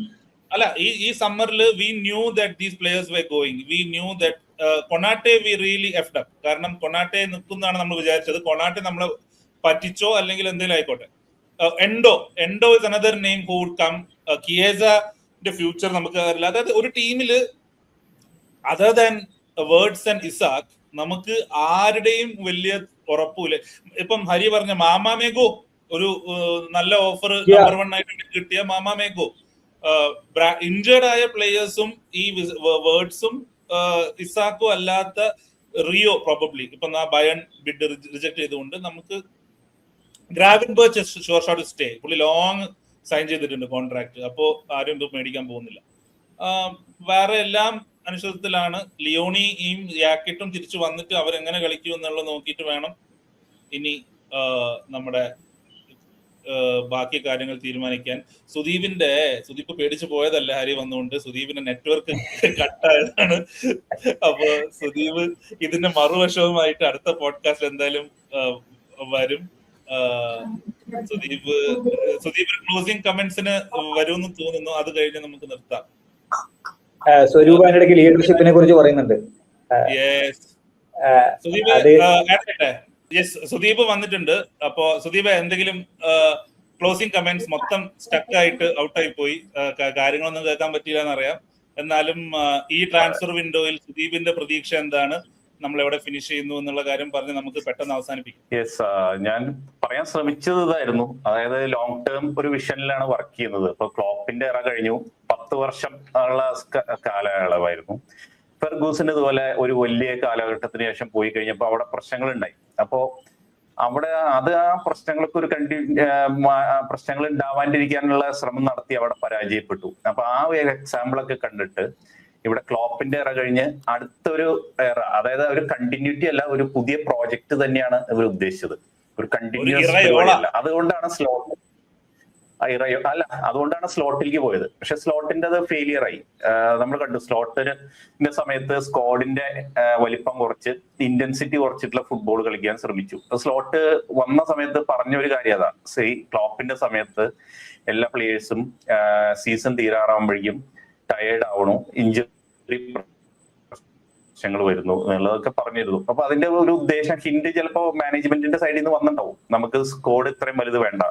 അല്ല, ഈ സമ്മറിൽ we knew that these players were going. We knew that Konate we really effed up. കാരണം കൊണാട്ടെ നിൽക്കുന്നതാണ് നമ്മൾ വിചാരിച്ചത്. കൊണാട്ടെ നമ്മളെ പറ്റിച്ചോ അല്ലെങ്കിൽ എന്തെങ്കിലും ആയിക്കോട്ടെ. Endo is another name who would come. കിയേസയുടെ ഫ്യൂച്ചർ നമുക്ക് അറിയില്ല. അതായത് ഒരു ടീമില് other than Wirtz and Isak നമുക്ക് ആരുടെയും വലിയ ഉറപ്പില്ല. ഇപ്പം ഹരി പറഞ്ഞ മാമാമേഗോ ഒരു നല്ല ഓഫർ നമ്പർ 1 ആയിട്ട് കിട്ടിയ മാമാമേഗോ. ഇഞ്ചേർഡ് ആയ പ്ലേയേഴ്സും ഈ വേർഡ്സും ഇസാക്കും അല്ലാത്ത റിയോ പ്രോബബ്ലി ഇപ്പം ബയൺ ബിഡ് റിജക്ട് ചെയ്തുകൊണ്ട് നമുക്ക് ഗ്രാവൻബർച്ച് ഷുവർ ഷോട്ട് സ്റ്റേ. പുള്ളി ലോങ് സൈൻ ചെയ്തിട്ടുണ്ട് കോൺട്രാക്ട്. അപ്പോ ആരും ഇത് മേടിക്കാൻ പോകുന്നില്ല. വേറെ എല്ലാം അനുസൃതത്തിലാണ്. ലിയോണിയും യാക്കറ്റും തിരിച്ചു വന്നിട്ട് അവരെങ്ങനെ കളിക്കും എന്നുള്ളത് നോക്കിയിട്ട് വേണം ഇനി ബാക്കി കാര്യങ്ങൾ തീരുമാനിക്കാൻ. സുദീപ് പേടിച്ചു പോയതല്ല ഹരി വന്നുകൊണ്ട്. സുദീപിന്റെ നെറ്റ്വർക്ക് കട്ടായതാണ്. അപ്പൊ സുദീപ് ഇതിന്റെ മറുവശവുമായിട്ട് അടുത്ത പോഡ്കാസ്റ്റ് എന്തായാലും വരും. സുദീപ് ക്ലോസിംഗ് കമന്റ്സിന് വരുമെന്ന് തോന്നുന്നു. അത് കഴിഞ്ഞ് നമുക്ക് നിർത്താം. സ്വരൂപ് അതിന്റെ ഇടയ്ക്ക് ലീഡർഷിപ്പിനെ കുറിച്ച് പറയുന്നുണ്ട്. സുദീപ് വന്നിട്ടുണ്ട്. അപ്പോ സുദീപ് എന്തെങ്കിലും ക്ലോസിംഗ് കമന്റ്സ്? മൊത്തം സ്റ്റക്ക് ആയിട്ട് ഔട്ടായി പോയി, കാര്യങ്ങളൊന്നും കേൾക്കാൻ പറ്റില്ല എന്നറിയാം. എന്നാലും ഈ ട്രാൻസ്ഫർ വിൻഡോയിൽ സുദീപിന്റെ പ്രതീക്ഷ എന്താണ്, നമ്മൾ എവിടെ ഫിനിഷ് ചെയ്യുന്നു എന്നുള്ള കാര്യം പറഞ്ഞ് നമുക്ക് പെട്ടെന്ന് അവസാനിപ്പിക്കും. യെസ്, ഞാൻ പറയാൻ ശ്രമിച്ചത് ഇതായിരുന്നു. അതായത് ലോങ് ടേം ഒരു വിഷനിലാണ് വർക്ക് ചെയ്യുന്നത്. ഇപ്പൊ ക്ലോപ്പിന്റെ ഇറ കഴിഞ്ഞു, 10 വർഷം ഉള്ള കാലയളവായിരുന്നു. ഫെർഗൂസിന് ഇതുപോലെ ഒരു വലിയ കാലഘട്ടത്തിന് ശേഷം പോയി കഴിഞ്ഞപ്പോൾ അവിടെ പ്രശ്നങ്ങൾ ഉണ്ടായി. അപ്പോ അവിടെ അത് ആ പ്രശ്നങ്ങൾക്ക് ഒരു പ്രശ്നങ്ങൾ ഉണ്ടാവാണ്ടിരിക്കാനുള്ള ശ്രമം നടത്തി അവിടെ പരാജയപ്പെട്ടു. അപ്പൊ ആ ഒരു എക്സാമ്പിളൊക്കെ കണ്ടിട്ട് ഇവിടെ ക്ലോപ്പിന്റെ ഇറ കഴിഞ്ഞ് അടുത്തൊരു ഇറ, അതായത് ഒരു കണ്ടിന്യൂറ്റി അല്ല, ഒരു പുതിയ പ്രോജക്റ്റ് തന്നെയാണ് ഇവർ ഉദ്ദേശിച്ചത്. ഒരു കണ്ടിന്യൂസ് അല്ല. അതുകൊണ്ടാണ് അതുകൊണ്ടാണ് സ്ലോട്ടിലേക്ക് പോയത്. പക്ഷെ സ്ലോട്ടിന്റെ അത് ഫെയിലിയർ ആയി. നമ്മൾ കണ്ടു സ്ലോട്ടിന്റെ സമയത്ത് സ്ക്വാഡിന്റെ വലിപ്പം കുറച്ച് ഇന്റൻസിറ്റി കുറച്ചിട്ടുള്ള ഫുട്ബോൾ കളിക്കാൻ ശ്രമിച്ചു. സ്ലോട്ട് വന്ന സമയത്ത് പറഞ്ഞ ഒരു കാര്യം അതാ, ക്ലോപ്പിന്റെ സമയത്ത് എല്ലാ പ്ലേയേഴ്സും സീസൺ തീരാറാകുമ്പോഴേക്കും ടയേർഡ് ആവണു, ഇഞ്ചുറി പ്രശ്നങ്ങൾ വരുന്നു എന്നുള്ളതൊക്കെ പറഞ്ഞിരുന്നു. അപ്പൊ അതിന്റെ ഒരു ഉദ്ദേശം ഹിന്റ് ചിലപ്പോ മാനേജ്മെന്റിന്റെ സൈഡിൽ നിന്ന് വന്നിട്ടുണ്ടാവും. നമുക്ക് സ്കോഡ് ഇത്രയും വലുത് വേണ്ട,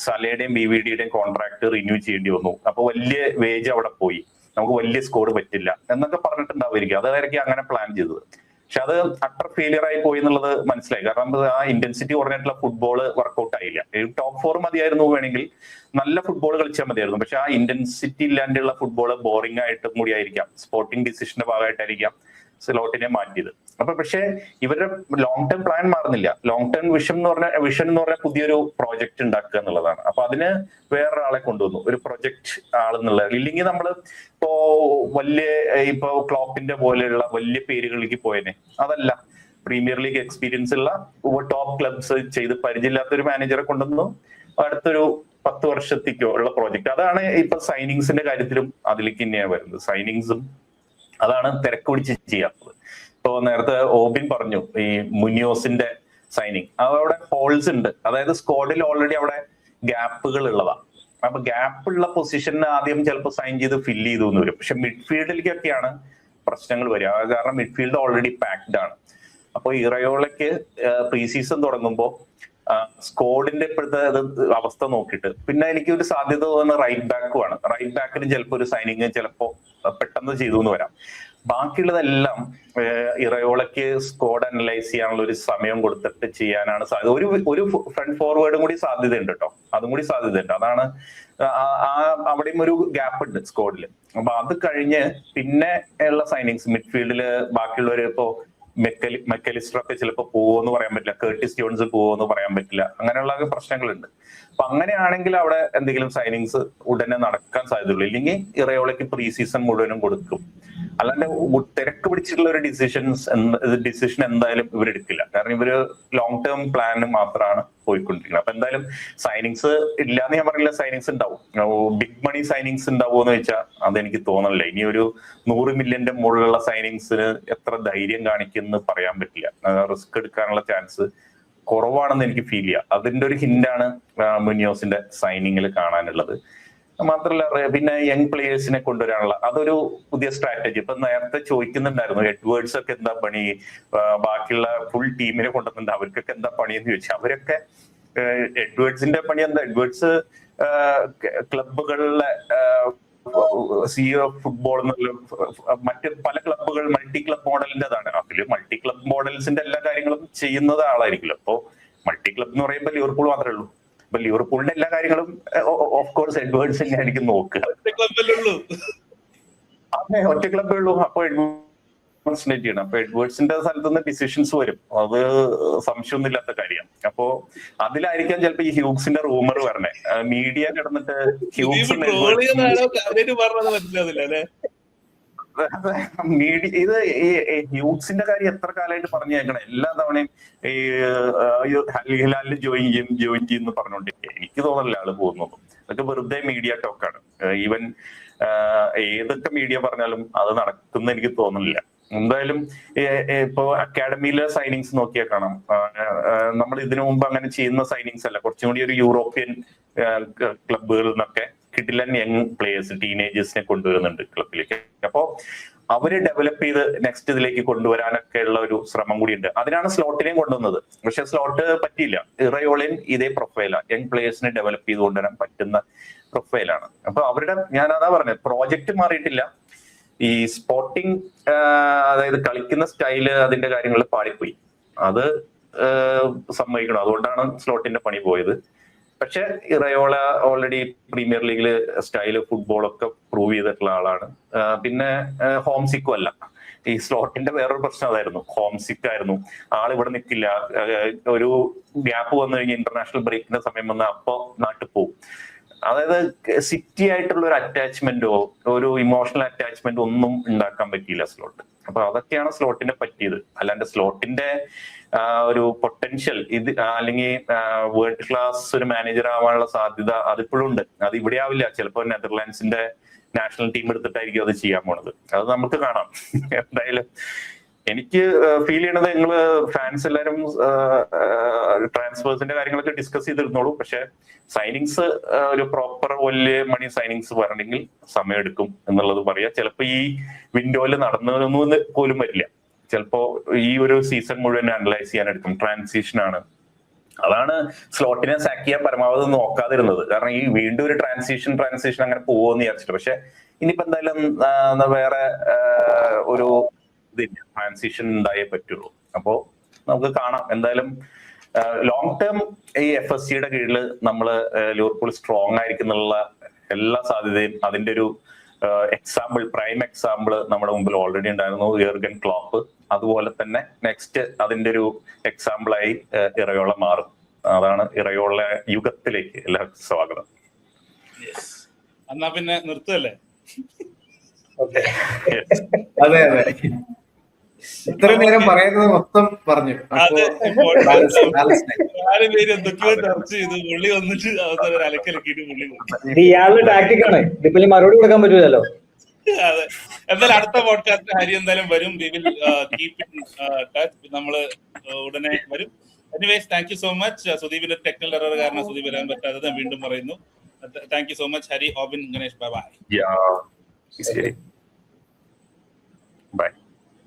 സലയുടെയും BVDയുടെയും കോൺട്രാക്ട് റിന്യൂ ചെയ്യേണ്ടി വന്നു, അപ്പൊ വലിയ വേജ് അവിടെ പോയി, നമുക്ക് വലിയ സ്കോഡ് പറ്റില്ല എന്നൊക്കെ പറഞ്ഞിട്ടുണ്ടാവുമായിരിക്കും. അതായിരിക്കും അങ്ങനെ പ്ലാൻ ചെയ്തത്. പക്ഷെ അത് അട്ടർ ഫെയിലിയർ ആയി പോയി എന്നുള്ളത് മനസ്സിലായി. കാരണം ആ ഇന്റൻസിറ്റി കുറഞ്ഞിട്ടുള്ള ഫുട്ബോൾ വർക്ക്ഔട്ട് ആയില്ല. ടോപ്പ് 4 മതിയായിരുന്നു, വേണമെങ്കിൽ നല്ല ഫുട്ബോൾ കളിച്ചാൽ മതിയായിരുന്നു. പക്ഷെ ആ ഇന്റൻസിറ്റി ഇല്ലാണ്ടുള്ള ഫുട്ബോൾ ബോറിംഗ് ആയിട്ടും കൂടി ആയിരിക്കാം, സ്പോർട്ടിംഗ് ഡിസിഷന്റെ ഭാഗമായിട്ടായിരിക്കാം സ്ലോട്ടിനെ മാറ്റിയത്. അപ്പൊ പക്ഷെ ഇവരുടെ ലോങ് ടേം പ്ലാൻ മാറുന്നില്ല. ലോങ് ടേം വിഷൻ എന്ന് പറഞ്ഞാൽ പുതിയൊരു പ്രോജക്റ്റ് ഉണ്ടാക്കുക എന്നുള്ളതാണ്. അപ്പൊ അതിന് വേറൊരാളെ കൊണ്ടുവന്നു, ഒരു പ്രൊജക്ട് ആളെന്നുള്ളത്. ഇല്ലെങ്കിൽ നമ്മൾ ഇപ്പൊ ക്ലോപ്പിന്റെ പോലെയുള്ള വലിയ പേരുകളിലേക്ക് പോയനെ. അതല്ല, പ്രീമിയർ ലീഗ് എക്സ്പീരിയൻസ് ഉള്ള ടോപ്പ് ക്ലബ്സ് ചെയ്ത് പരിചയമില്ലാത്ത ഒരു മാനേജറെ കൊണ്ടുവന്നു അടുത്തൊരു 10 വർഷത്തേക്കോ ഉള്ള പ്രോജക്റ്റ്. അതാണ് ഇപ്പൊ സൈനിങ്സിന്റെ കാര്യത്തിലും അതിലേക്ക് തന്നെയാണ് വരുന്നത്. സൈനിങ്സും അതാണ് തിരക്ക് പിടിച്ച് ചെയ്യാത്തത്. ഇപ്പൊ നേരത്തെ ഓബിൻ പറഞ്ഞു ഈ മുനിയോസിന്റെ സൈനിങ്, അവിടെ ഹോൾസ് ഉണ്ട്. അതായത് സ്ക്വാഡിൽ ഓൾറെഡി അവിടെ ഗ്യാപ്പുകൾ ഉള്ളതാണ്. അപ്പൊ ഗ്യാപ്പ് ഉള്ള പൊസിഷന് ആദ്യം ചിലപ്പോൾ സൈൻ ചെയ്ത് ഫില്ല് ചെയ്തു എന്ന് വരും. പക്ഷെ മിഡ്ഫീൽഡിലേക്കൊക്കെയാണ് പ്രശ്നങ്ങൾ വരിക. കാരണം മിഡ്ഫീൽഡ് ഓൾറെഡി പാക്ഡ് ആണ്. അപ്പൊ ഇറയോളയ്ക്ക് പ്രീ സീസൺ തുടങ്ങുമ്പോൾ സ്ക്വാഡിന്റെ ഇപ്പോഴത്തെ അവസ്ഥ നോക്കിയിട്ട് പിന്നെ എനിക്ക് ഒരു സാധ്യത തോന്നുന്ന റൈറ്റ് ബാക്കുമാണ്. റൈറ്റ് ബാക്കിന് ചിലപ്പോൾ ഒരു സൈനിങ് ചിലപ്പോൾ പെട്ടെന്ന് ചെയ്തു എന്ന് വരാം. ബാക്കിയുള്ളതെല്ലാം ഇറയോളയ്ക്ക് സ്ക്വാഡ് അനലൈസ് ചെയ്യാനുള്ള ഒരു സമയം കൊടുത്തിട്ട് ചെയ്യാനാണ് സാധ്യത. ഒരു ഫ്രണ്ട് ഫോർവേഡും കൂടി സാധ്യതയുണ്ട് കേട്ടോ, അതും കൂടി സാധ്യതയുണ്ട്. അതാണ് അവിടെയും ഒരു ഗ്യാപ്പ് ഉണ്ട് സ്ക്വാഡിൽ. അപ്പൊ അത് കഴിഞ്ഞ് പിന്നെ ഉള്ള സൈനിങ്സ് മിഡ്ഫീൽഡില് ബാക്കിയുള്ളവർ ഇപ്പോ മെക്കലിസ്റ്റർ ഒക്കെ ചിലപ്പോൾ പോവോന്ന് പറയാൻ പറ്റില്ല, കേർട്ടിസ് ജോൺസ് പോവോന്ന് പറയാൻ പറ്റില്ല, അങ്ങനെയുള്ള പ്രശ്നങ്ങളുണ്ട്. അപ്പൊ അങ്ങനെയാണെങ്കിൽ അവിടെ എന്തെങ്കിലും സൈനിങ്സ് ഉടനെ നടക്കാൻ സാധ്യതയുള്ളൂ. ഇല്ലെങ്കിൽ ഇറയോളയ്ക്ക് പ്രീ സീസൺ മുഴുവനും കൊടുക്കും. അല്ലാണ്ട് തിരക്ക് പിടിച്ചിട്ടുള്ള ഒരു ഡിസിഷൻ എന്തായാലും ഇവരെടുക്കില്ല. കാരണം ഇവര് ലോങ് ടേം പ്ലാന് മാത്രമാണ് പോയിക്കൊണ്ടിരിക്കുന്നത്. അപ്പൊ എന്തായാലും സൈനിങ്സ് ഇല്ലാന്ന് ഞാൻ പറഞ്ഞില്ല, സൈനിങ്സ് ഉണ്ടാവും. ബിഗ് മണി സൈനിങ്സ് ഉണ്ടാവുമോ എന്ന് വെച്ചാൽ അതെനിക്ക് തോന്നണില്ല. ഇനി ഒരു 100 മില്യന്റെ മുകളിലുള്ള സൈനിങ്സിന് എത്ര ധൈര്യം കാണിക്കുമെന്ന് പറയാൻ പറ്റില്ല. റിസ്ക് എടുക്കാനുള്ള ചാൻസ് കുറവാണെന്ന് എനിക്ക് ഫീൽ ചെയ്യാം. അതിന്റെ ഒരു ഹിന്റാണ് മുനിയോസിന്റെ സൈനിങ്ങിൽ കാണാനുള്ളത്. മാത്രമല്ല പിന്നെ യങ് പ്ലേയേഴ്സിനെ കൊണ്ടുവരാനുള്ള അതൊരു പുതിയ സ്ട്രാറ്റജി. ഇപ്പൊ നേരത്തെ ചോദിക്കുന്നുണ്ടായിരുന്നു എഡ്വേർഡ്സ് ഒക്കെ എന്താ പണി, ബാക്കിയുള്ള ഫുൾ ടീമിനെ കൊണ്ടുവന്നിട്ടുണ്ട്, അവർക്കൊക്കെ എന്താ പണി എന്ന് ചോദിച്ചാൽ അവരൊക്കെ എഡ്വേർഡ്സിന്റെ പണി എന്താ? എഡ്വേർഡ്സ് ക്ലബുകളിലെ CEO ഫുട്ബോൾ എന്നുള്ള മറ്റ് പല ക്ലബുകൾ മൾട്ടി ക്ലബ് മോഡലിന്റെതാണ്. അതില് മൾട്ടി ക്ലബ് മോഡൽസിന്റെ എല്ലാ കാര്യങ്ങളും ചെയ്യുന്നത് ആളായിരിക്കുമല്ലോ. അപ്പോ മൾട്ടി ക്ലബ് എന്ന് പറയുമ്പോൾ ലിവർപൂൾ മാത്രമേ ഉള്ളൂ. അപ്പൊ ലിവർപൂളിന്റെ എല്ലാ കാര്യങ്ങളും ഓഫ് കോഴ്സ് എഡ്വേർഡ്സ് തന്നെയായിരിക്കും നോക്കുക. അതെ, ഒറ്റ ക്ലബേ ഉള്ളൂ. അപ്പൊ കോൺസെൻട്രേറ്റ് ചെയ്യണം. അപ്പൊ എഡ്വേർഡ്സിന്റെ സ്ഥലത്ത് നിന്ന് ഡിസിഷൻസ് വരും, അത് സംശയമൊന്നും ഇല്ലാത്ത കാര്യം. അപ്പോ അതിലായിരിക്കാം ചിലപ്പോ ഈ ഹ്യൂഗ്സിന്റെ റൂമർ വരണേ. മീഡിയ കിടന്നിട്ട് ഹ്യൂഗ്സ് ഇത് ഈ ഹ്യൂഗ്സിന്റെ കാര്യം എത്ര കാലമായിട്ട് പറഞ്ഞു കേൾക്കണം. എല്ലാ തവണയും ഈ ഹിലാലിൽ ജോയിൻ ചെയ്യും പറഞ്ഞോണ്ടിരിക്കുക. എനിക്ക് തോന്നുന്നില്ല ആള് പോകുന്നതും. അതൊക്കെ വെറുതെ മീഡിയ ടോക്കാണ്. ഈവൻ ഏതൊക്കെ മീഡിയ പറഞ്ഞാലും അത് നടക്കുന്ന എനിക്ക് തോന്നുന്നില്ല. എന്തായാലും ഇപ്പോ അക്കാഡമിയിലെ സൈനിങ്സ് നോക്കിയാൽ കാണാം, നമ്മൾ ഇതിനു മുമ്പ് അങ്ങനെ ചെയ്യുന്ന സൈനിങ്സ് അല്ല. കുറച്ചും കൂടി ഒരു യൂറോപ്യൻ ക്ലബുകളിൽ നിന്നൊക്കെ കിഡിലൻ യങ് പ്ലേയേഴ്സ്, ടീനേജേഴ്സിനെ കൊണ്ടുവരുന്നുണ്ട് ക്ലബിലേക്ക്. അപ്പോ അവര് ഡെവലപ്പ് ചെയ്ത് നെക്സ്റ്റ് ഇതിലേക്ക് കൊണ്ടുവരാനൊക്കെ ഉള്ള ഒരു ശ്രമം കൂടി ഉണ്ട്. അതിനാണ് സ്ലോട്ടിനെയും കൊണ്ടുവന്നത്. പക്ഷെ സ്ലോട്ട് പറ്റിയില്ല. ഇറയോളിൻ ഇതേ പ്രൊഫൈലാണ്, യങ് പ്ലേയേഴ്സിനെ ഡെവലപ്പ് ചെയ്ത് കൊണ്ടുവരാൻ പറ്റുന്ന പ്രൊഫൈലാണ്. അപ്പൊ അവരുടെ, ഞാൻ അതാ പറഞ്ഞത്, പ്രോജക്റ്റ് മാറിയിട്ടില്ല. ഈ സ്പോർട്ടിങ് അതായത് കളിക്കുന്ന സ്റ്റൈല്, അതിന്റെ കാര്യങ്ങൾ പാളിപ്പോയി. അത് സമ്മതിക്കണം. അതുകൊണ്ടാണ് സ്ലോട്ടിന്റെ പണി പോയത്. പക്ഷെ ഇറയോള ഓൾറെഡി പ്രീമിയർ ലീഗില് സ്റ്റൈല് ഫുട്ബോളൊക്കെ പ്രൂവ് ചെയ്തിട്ടുള്ള ആളാണ്. പിന്നെ ഹോം സിക്കും അല്ല. ഈ സ്ലോട്ടിന്റെ വേറൊരു പ്രശ്നം അതായിരുന്നു, ഹോം സിക്ക് ആയിരുന്നു. ആൾ ഇവിടെ നിൽക്കില്ല. ഒരു ഗ്യാപ്പ് വന്നു കഴിഞ്ഞാൽ ഇന്റർനാഷണൽ ബ്രേക്കിന്റെ സമയം വന്നാൽ അപ്പോ നാട്ടിൽ പോകും. അതായത് സിറ്റി ആയിട്ടുള്ള ഒരു അറ്റാച്ച്മെന്റോ ഒരു ഇമോഷണൽ അറ്റാച്ച്മെന്റോ ഒന്നും ഉണ്ടാക്കാൻ പറ്റിയില്ല സ്ലോട്ട്. അപ്പൊ അതൊക്കെയാണ് സ്ലോട്ടിനെ പറ്റിയത്. അല്ലാണ്ട് സ്ലോട്ടിന്റെ ഒരു പൊട്ടൻഷ്യൽ ഇത് അല്ലെങ്കിൽ വേൾഡ് ക്ലാസ് ഒരു മാനേജർ ആവാനുള്ള സാധ്യത അതിപ്പോഴും ഉണ്ട്. അത് ഇവിടെ ആവില്ല. ചിലപ്പോൾ നെതർലാൻഡ്സിന്റെ നാഷണൽ ടീം എടുത്തിട്ടായിരിക്കും അത് ചെയ്യാൻ പോണത്. അത് നമുക്ക് കാണാം. എന്തായാലും എനിക്ക് ഫീൽ ചെയ്യണത്, നിങ്ങള് ഫാൻസ് എല്ലാവരും ട്രാൻസ്ഫേഴ്സിന്റെ കാര്യങ്ങളൊക്കെ ഡിസ്കസ് ചെയ്തിരുന്നോളൂ. പക്ഷെ സൈനിങ്സ് ഒരു പ്രോപ്പർ വലിയ മണി സൈനിങ്സ് വരണമെങ്കിൽ സമയമെടുക്കും എന്നുള്ളത് പറയാം. ചിലപ്പോ ഈ വിൻഡോയിൽ നടന്നു പോലും വരില്ല. ചിലപ്പോ ഈ ഒരു സീസൺ മുഴുവൻ അനലൈസ് ചെയ്യാൻ എടുക്കും. ട്രാൻസിഷൻ ആണ്. അതാണ് സ്ലോട്ടിനെ സാക്ക് ചെയ്യാൻ പരമാവധി നോക്കാതിരുന്നത്. കാരണം ഈ വീണ്ടും ഒരു ട്രാൻസിഷൻ അങ്ങനെ പോവെന്ന് വിചാരിച്ചിട്ട്. പക്ഷെ ഇനിയിപ്പോ എന്തായാലും വേറെ ഒരു ഇതില്ല, ട്രാൻസിഷൻ ഉണ്ടായേ പറ്റുള്ളൂ. അപ്പോ നമുക്ക് കാണാം. എന്തായാലും ലോങ് ടേം ഈ FSCയുടെ കീഴിൽ നമ്മള് ലിവർപൂൾ സ്ട്രോങ് ആയിരിക്കുന്നുള്ള എല്ലാ സാധ്യതയും, അതിന്റെ ഒരു എക്സാമ്പിൾ, പ്രൈം എക്സാമ്പിൾ നമ്മുടെ മുമ്പിൽ ഓൾറെഡി ഉണ്ടായിരുന്നു, യർഗൻ ക്ലോപ്പ്. അതുപോലെ തന്നെ നെക്സ്റ്റ് അതിന്റെ ഒരു എക്സാമ്പിളായി ഇറയോള മാറും. അതാണ് ഇറയോള യുഗത്തിലേക്ക് എല്ലാവർക്കും സ്വാഗതം. എന്നാ പിന്നെ നിർത്തുകയല്ലേ? അതെ അതെ, ഇത്ര നേരം പറയുന്നത് മൊത്തം പറഞ്ഞു. എന്തൊക്കെയോ ചർച്ച ചെയ്തു. പുള്ളി വന്നിട്ട് അവസാനം ഒരു അലക്കലക്കിട്ട് പുള്ളി ഇയാളുടെ ടാക്ടിക് ആണ്. ഇതിപ്പോ മറുപടി കൊടുക്കാൻ പറ്റൂലല്ലോ. അതെ. എന്തായാലും അടുത്ത പോഡ്കാസ്റ്റ് ഹരി എന്തായാലും വരും. We will keep in touch. നമ്മള് ഉടനെ വരും. Anyways, thank you so much. സുദീപിന്റെ ടെക്നിക്കൽ എറർ കാരണം സുദീപ് വരാൻ പറ്റാത്തത് ഞാൻ വീണ്ടും പറയുന്നു. Thank you so much Hari, Robin, Ganesh. Bye bye. By.